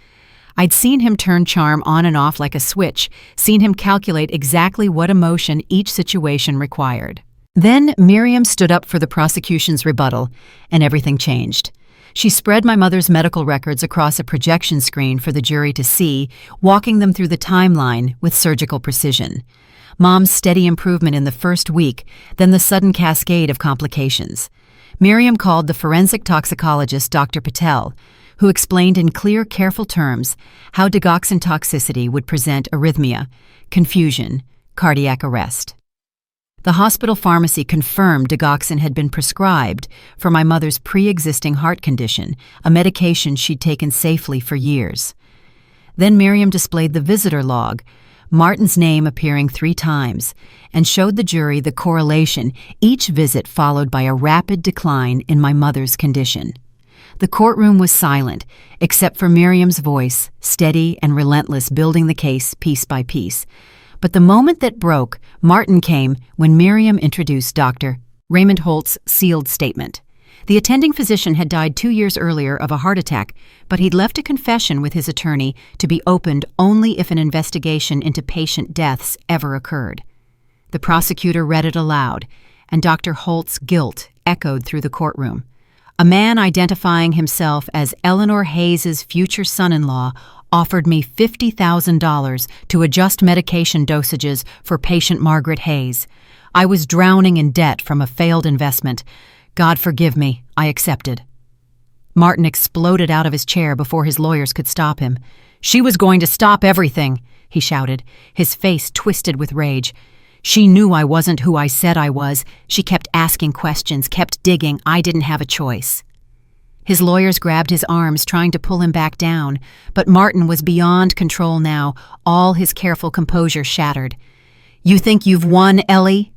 S1: I'd seen him turn charm on and off like a switch, seen him calculate exactly what emotion each situation required. Then Miriam stood up for the prosecution's rebuttal, and everything changed. She spread my mother's medical records across a projection screen for the jury to see, walking them through the timeline with surgical precision. Mom's steady improvement in the first week, then the sudden cascade of complications. Miriam called the forensic toxicologist Dr. Patel, who explained in clear, careful terms how digoxin toxicity would present arrhythmia, confusion, cardiac arrest. The hospital pharmacy confirmed digoxin had been prescribed for my mother's pre-existing heart condition, a medication she'd taken safely for years. Then Miriam displayed the visitor log, Martin's name appearing 3 times, and showed the jury the correlation, each visit followed by a rapid decline in my mother's condition. The courtroom was silent, except for Miriam's voice, steady and relentless, building the case piece by piece. But the moment that broke, Martin came when Miriam introduced Dr. Raymond Holt's sealed statement. The attending physician had died 2 years earlier of a heart attack, but he'd left a confession with his attorney to be opened only if an investigation into patient deaths ever occurred. The prosecutor read it aloud, and Dr. Holt's guilt echoed through the courtroom. A man identifying himself as Eleanor Hayes's future son-in-law offered me $50,000 to adjust medication dosages for patient Margaret Hayes. I was drowning in debt from a failed investment. God forgive me, I accepted. Martin exploded out of his chair before his lawyers could stop him. She was going to stop everything, he shouted, his face twisted with rage. She knew I wasn't who I said I was. She kept asking questions, kept digging. I didn't have a choice. His lawyers grabbed his arms, trying to pull him back down, but Martin was beyond control now, all his careful composure shattered. You think you've won, Ellie?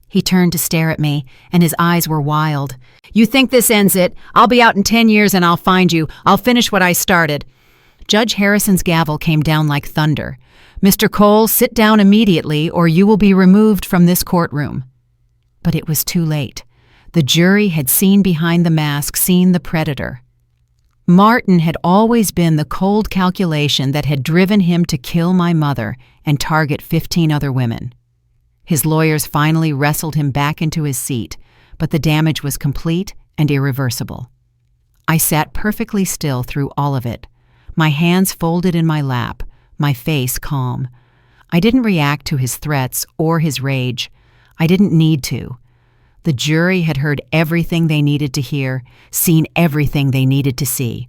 S1: He turned to stare at me, and his eyes were wild. You think this ends it? I'll be out in 10 years and I'll find you. I'll finish what I started. Judge Harrison's gavel came down like thunder. Mr. Cole, sit down immediately or you will be removed from this courtroom. But it was too late. The jury had seen behind the mask, seen the predator. Martin had always been the cold calculation that had driven him to kill my mother and target 15 other women. His lawyers finally wrestled him back into his seat, but the damage was complete and irreversible. I sat perfectly still through all of it, my hands folded in my lap, my face calm. I didn't react to his threats or his rage. I didn't need to. The jury had heard everything they needed to hear, seen everything they needed to see.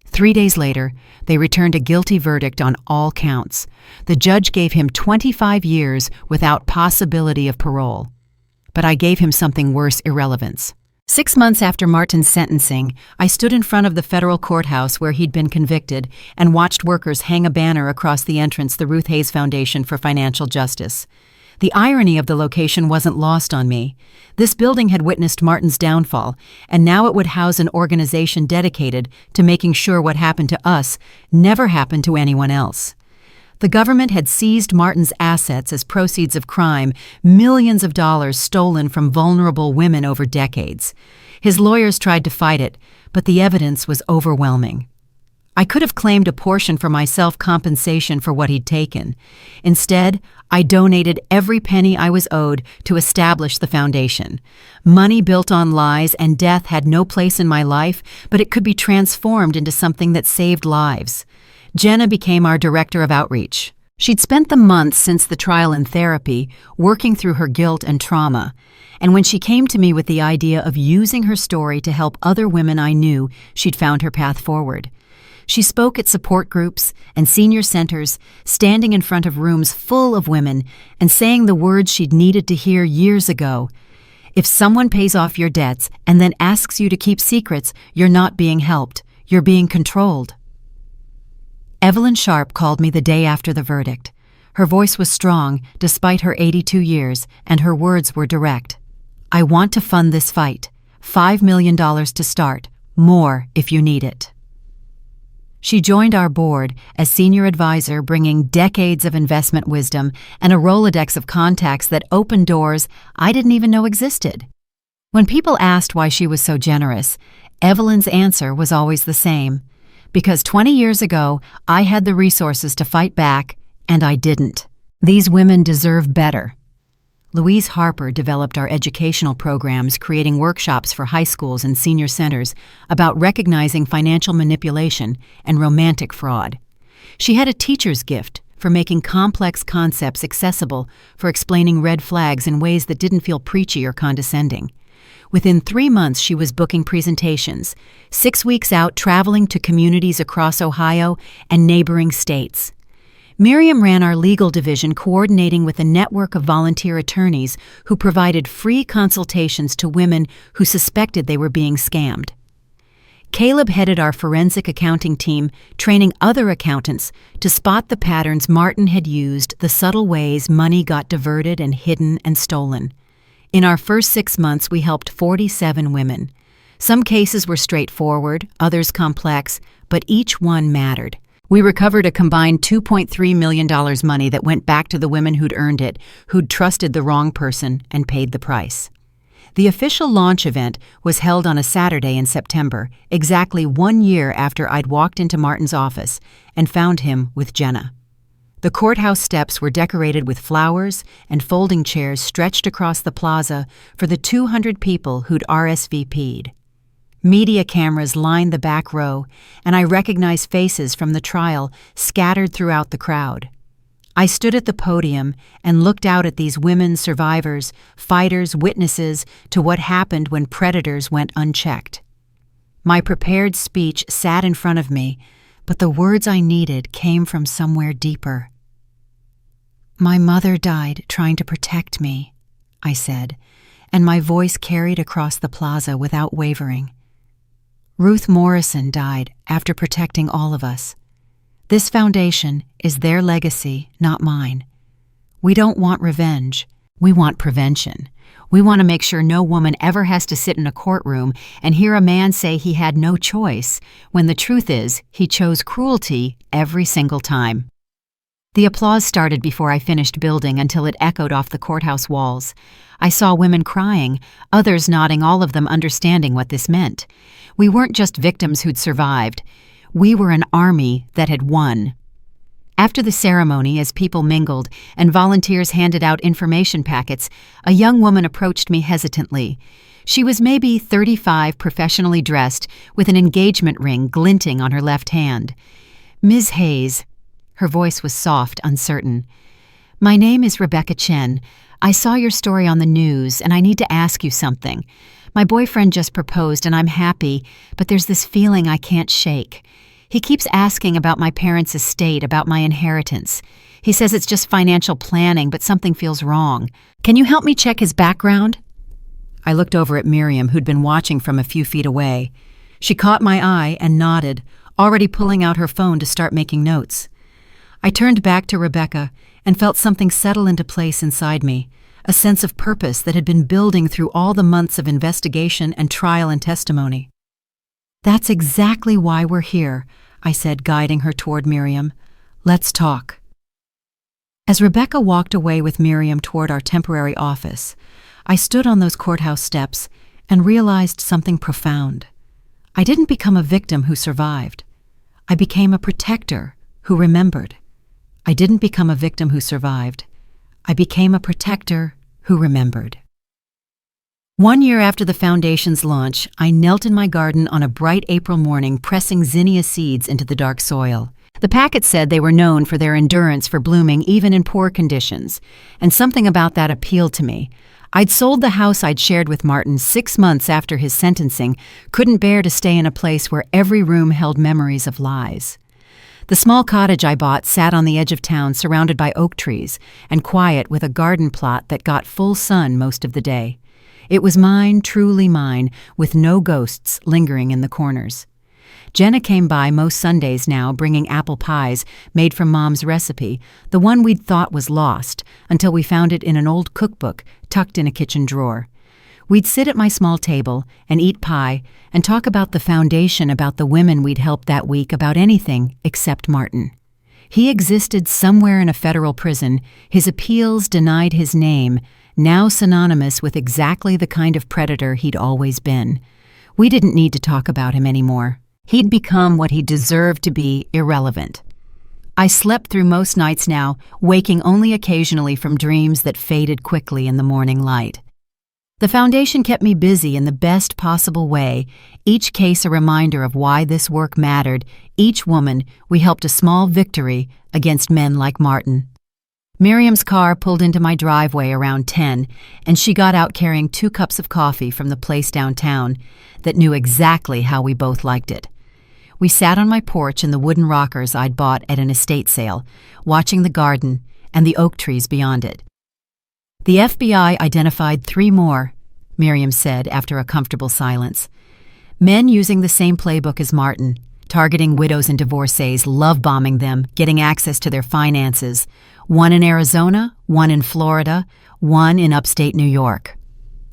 S1: 3 days later, they returned a guilty verdict on all counts. The judge gave him 25 years without possibility of parole. But I gave him something worse: irrelevance. 6 months after Martin's sentencing, I stood in front of the federal courthouse where he'd been convicted and watched workers hang a banner across the entrance, the Ruth Hayes Foundation for Financial Justice. The irony of the location wasn't lost on me. This building had witnessed Martin's downfall, and now it would house an organization dedicated to making sure what happened to us never happened to anyone else. The government had seized Martin's assets as proceeds of crime, millions of dollars stolen from vulnerable women over decades. His lawyers tried to fight it, but the evidence was overwhelming. I could have claimed a portion for myself, compensation for what he'd taken. Instead, I donated every penny I was owed to establish the foundation. Money built on lies and death had no place in my life, but it could be transformed into something that saved lives. Jenna became our director of outreach. She'd spent the months since the trial in therapy, working through her guilt and trauma. And when she came to me with the idea of using her story to help other women I knew, she'd found her path forward. She spoke at support groups and senior centers, standing in front of rooms full of women and saying the words she'd needed to hear years ago. If someone pays off your debts and then asks you to keep secrets, you're not being helped. You're being controlled. Evelyn Sharp called me the day after the verdict. Her voice was strong, despite her 82 years, and her words were direct. I want to fund this fight. $5 million to start. More if you need it. She joined our board as senior advisor, bringing decades of investment wisdom and a Rolodex of contacts that opened doors I didn't even know existed. When people asked why she was so generous, Evelyn's answer was always the same. Because 20 years ago, I had the resources to fight back, and I didn't. These women deserve better. Louise Harper developed our educational programs, creating workshops for high schools and senior centers about recognizing financial manipulation and romantic fraud. She had a teacher's gift for making complex concepts accessible, for explaining red flags in ways that didn't feel preachy or condescending. Within 3 months, she was booking presentations, 6 weeks out traveling to communities across Ohio and neighboring states. Miriam ran our legal division, coordinating with a network of volunteer attorneys who provided free consultations to women who suspected they were being scammed. Caleb headed our forensic accounting team, training other accountants to spot the patterns Martin had used, the subtle ways money got diverted and hidden and stolen. In our first 6 months, we helped 47 women. Some cases were straightforward, others complex, but each one mattered. We recovered a combined $2.3 million money that went back to the women who'd earned it, who'd trusted the wrong person and paid the price. The official launch event was held on a Saturday in September, exactly 1 year after I'd walked into Martin's office and found him with Jenna. The courthouse steps were decorated with flowers and folding chairs stretched across the plaza for the 200 people who'd RSVP'd. Media cameras lined the back row, and I recognized faces from the trial scattered throughout the crowd. I stood at the podium and looked out at these women survivors, fighters, witnesses to what happened when predators went unchecked. My prepared speech sat in front of me, but the words I needed came from somewhere deeper. My mother died trying to protect me, I said, and my voice carried across the plaza without wavering. Ruth Morrison died after protecting all of us. This foundation is their legacy, not mine. We don't want revenge. We want prevention. We want to make sure no woman ever has to sit in a courtroom and hear a man say he had no choice, when the truth is he chose cruelty every single time. The applause started before I finished building until it echoed off the courthouse walls. I saw women crying, others nodding, all of them understanding what this meant. We weren't just victims who'd survived. We were an army that had won. After the ceremony, as people mingled and volunteers handed out information packets, a young woman approached me hesitantly. She was maybe 35, professionally dressed, with an engagement ring glinting on her left hand. Ms. Hayes. Her voice was soft, uncertain. My name is Rebecca Chen. I saw your story on the news and I need to ask you something. My boyfriend just proposed and I'm happy, but there's this feeling I can't shake. He keeps asking about my parents' estate, about my inheritance. He says it's just financial planning, but something feels wrong. Can you help me check his background? I looked over at Miriam, who'd been watching from a few feet away. She caught my eye and nodded, already pulling out her phone to start making notes. I turned back to Rebecca and felt something settle into place inside me, a sense of purpose that had been building through all the months of investigation and trial and testimony. That's exactly why we're here, I said, guiding her toward Miriam. Let's talk. As Rebecca walked away with Miriam toward our temporary office, I stood on those courthouse steps and realized something profound. I didn't become a victim who survived. I became a protector who remembered. I didn't become a victim who survived. I became a protector who remembered. 1 year after the Foundation's launch, I knelt in my garden on a bright April morning pressing zinnia seeds into the dark soil. The packet said they were known for their endurance for blooming even in poor conditions, and something about that appealed to me. I'd sold the house I'd shared with Martin 6 months after his sentencing, couldn't bear to stay in a place where every room held memories of lies. The small cottage I bought sat on the edge of town surrounded by oak trees and quiet with a garden plot that got full sun most of the day. It was mine, truly mine, with no ghosts lingering in the corners. Jenna came by most Sundays now bringing apple pies made from Mom's recipe, the one we'd thought was lost, until we found it in an old cookbook tucked in a kitchen drawer. We'd sit at my small table and eat pie and talk about the Foundation, about the women we'd helped that week, about anything except Martin. He existed somewhere in a federal prison, his appeals denied his name, now synonymous with exactly the kind of predator he'd always been. We didn't need to talk about him anymore. He'd become what he deserved to be, irrelevant. I slept through most nights now, waking only occasionally from dreams that faded quickly in the morning light. The Foundation kept me busy in the best possible way, each case a reminder of why this work mattered, each woman we helped a small victory against men like Martin. Miriam's car pulled into my driveway around 10, and she got out carrying 2 cups of coffee from the place downtown that knew exactly how we both liked it. We sat on my porch in the wooden rockers I'd bought at an estate sale, watching the garden and the oak trees beyond it. The FBI identified 3 more, Miriam said after a comfortable silence. Men using the same playbook as Martin, targeting widows and divorcees, love-bombing them, getting access to their finances. 1 in Arizona, 1 in Florida, 1 in upstate New York.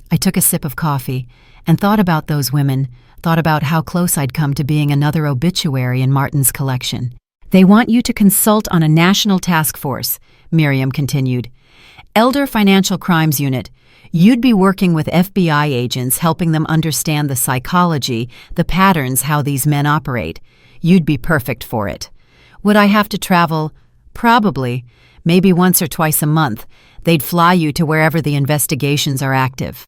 S1: I took a sip of coffee and thought about those women, thought about how close I'd come to being another obituary in Martin's collection. They want you to consult on a national task force, Miriam continued. Elder Financial Crimes Unit. You'd be working with FBI agents, helping them understand the psychology, the patterns, how these men operate. You'd be perfect for it. Would I have to travel? Probably. Maybe once or twice a month. They'd fly you to wherever the investigations are active.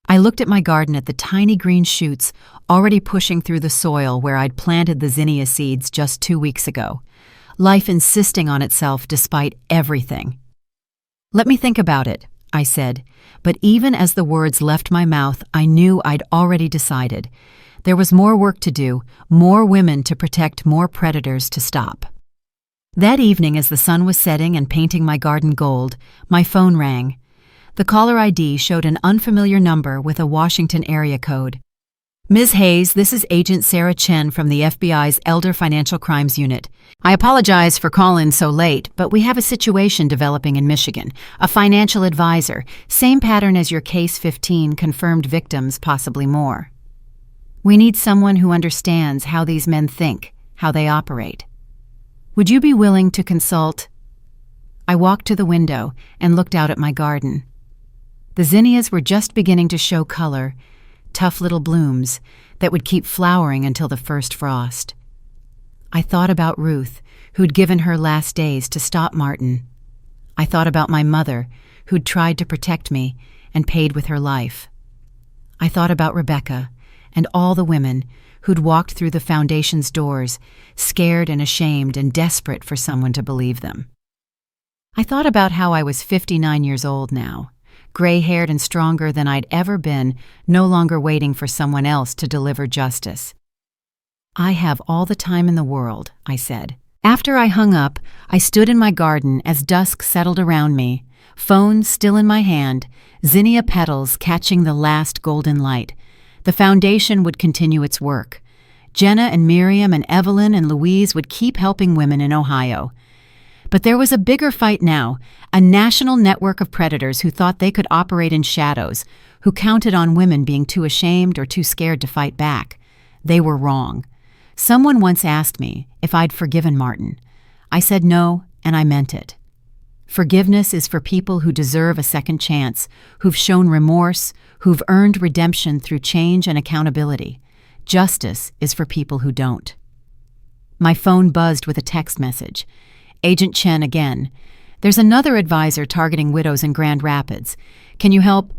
S1: I looked at my garden at the tiny green shoots already pushing through the soil where I'd planted the zinnia seeds just 2 weeks ago. Life insisting on itself despite everything. Let me think about it, I said, but even as the words left my mouth, I knew I'd already decided. There was more work to do, more women to protect, more predators to stop. That evening, as the sun was setting and painting my garden gold, my phone rang. The caller ID showed an unfamiliar number with a Washington area code. Ms. Hayes, this is Agent Sarah Chen from the FBI's Elder Financial Crimes Unit. I apologize for calling so late, but we have a situation developing in Michigan. A financial advisor, same pattern as your case 15, confirmed victims, possibly more. We need someone who understands how these men think, how they operate. Would you be willing to consult? I walked to the window and looked out at my garden. The zinnias were just beginning to show color, tough little blooms that would keep flowering until the first frost. I thought about Ruth, who'd given her last days to stop Martin. I thought about my mother, who'd tried to protect me and paid with her life. I thought about Rebecca and all the women who'd walked through the Foundation's doors, scared and ashamed and desperate for someone to believe them. I thought about how I was 59 years old now, gray-haired and stronger than I'd ever been, no longer waiting for someone else to deliver justice. "I have all the time in the world," I said. After I hung up, I stood in my garden as dusk settled around me, phone still in my hand, zinnia petals catching the last golden light. The foundation would continue its work. Jenna and Miriam and Evelyn and Louise would keep helping women in Ohio. But there was a bigger fight now, a national network of predators who thought they could operate in shadows, who counted on women being too ashamed or too scared to fight back. They were wrong. Someone once asked me if I'd forgiven Martin. I said no, and I meant it. Forgiveness is for people who deserve a second chance, who've shown remorse, who've earned redemption through change and accountability. Justice is for people who don't. My phone buzzed with a text message. "Agent Chen again. There's another advisor targeting widows in Grand Rapids. Can you help?"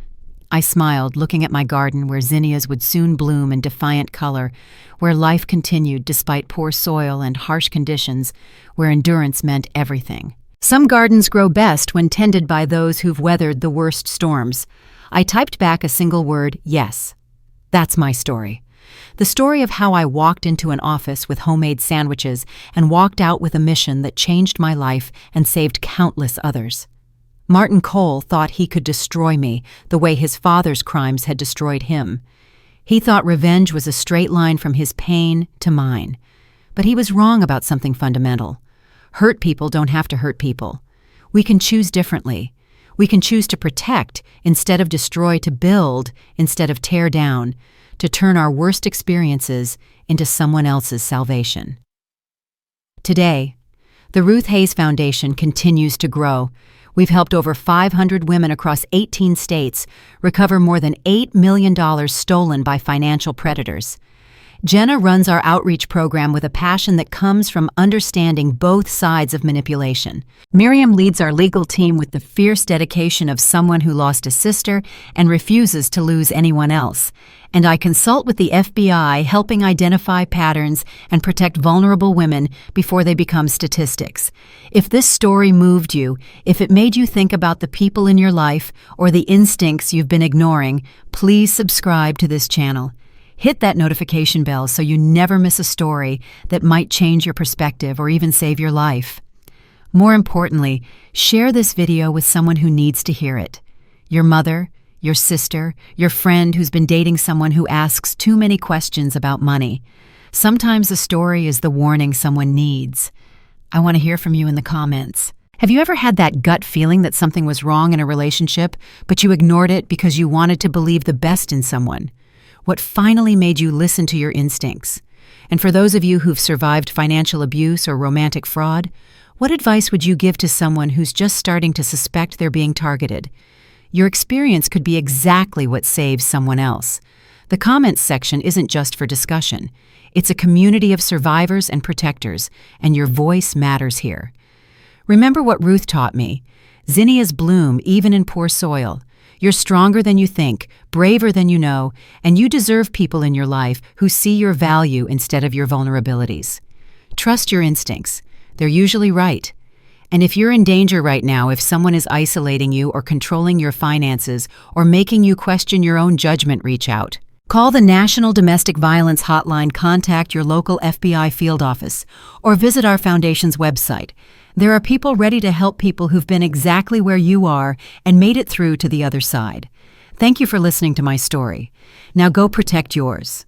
S1: I smiled, looking at my garden where zinnias would soon bloom in defiant color, where life continued despite poor soil and harsh conditions, where endurance meant everything. Some gardens grow best when tended by those who've weathered the worst storms. I typed back a single word, yes. That's my story. The story of how I walked into an office with homemade sandwiches and walked out with a mission that changed my life and saved countless others. Martin Cole thought he could destroy me the way his father's crimes had destroyed him. He thought revenge was a straight line from his pain to mine. But he was wrong about something fundamental. Hurt people don't have to hurt people. We can choose differently. We can choose to protect instead of destroy, to build instead of tear down, to turn our worst experiences into someone else's salvation. Today, the Ruth Hayes Foundation continues to grow. We've helped over 500 women across 18 states recover more than $8 million stolen by financial predators. Jenna runs our outreach program with a passion that comes from understanding both sides of manipulation. Miriam leads our legal team with the fierce dedication of someone who lost a sister and refuses to lose anyone else. And I consult with the FBI, helping identify patterns and protect vulnerable women before they become statistics. If this story moved you, if it made you think about the people in your life or the instincts you've been ignoring, please subscribe to this channel. Hit that notification bell so you never miss a story that might change your perspective or even save your life. More importantly, share this video with someone who needs to hear it. Your mother, your sister, your friend who's been dating someone who asks too many questions about money. Sometimes the story is the warning someone needs. I want to hear from you in the comments. Have you ever had that gut feeling that something was wrong in a relationship, but you ignored it because you wanted to believe the best in someone? What finally made you listen to your instincts? And for those of you who've survived financial abuse or romantic fraud, what advice would you give to someone who's just starting to suspect they're being targeted? Your experience could be exactly what saves someone else. The comments section isn't just for discussion. It's a community of survivors and protectors, and your voice matters here. Remember what Ruth taught me. Zinnias bloom even in poor soil. You're stronger than you think, braver than you know, and you deserve people in your life who see your value instead of your vulnerabilities. Trust your instincts. They're usually right. And if you're in danger right now, if someone is isolating you or controlling your finances or making you question your own judgment, reach out. Call the National Domestic Violence Hotline, contact your local FBI field office, or visit our foundation's website. There are people ready to help people who've been exactly where you are and made it through to the other side. Thank you for listening to my story. Now go protect yours.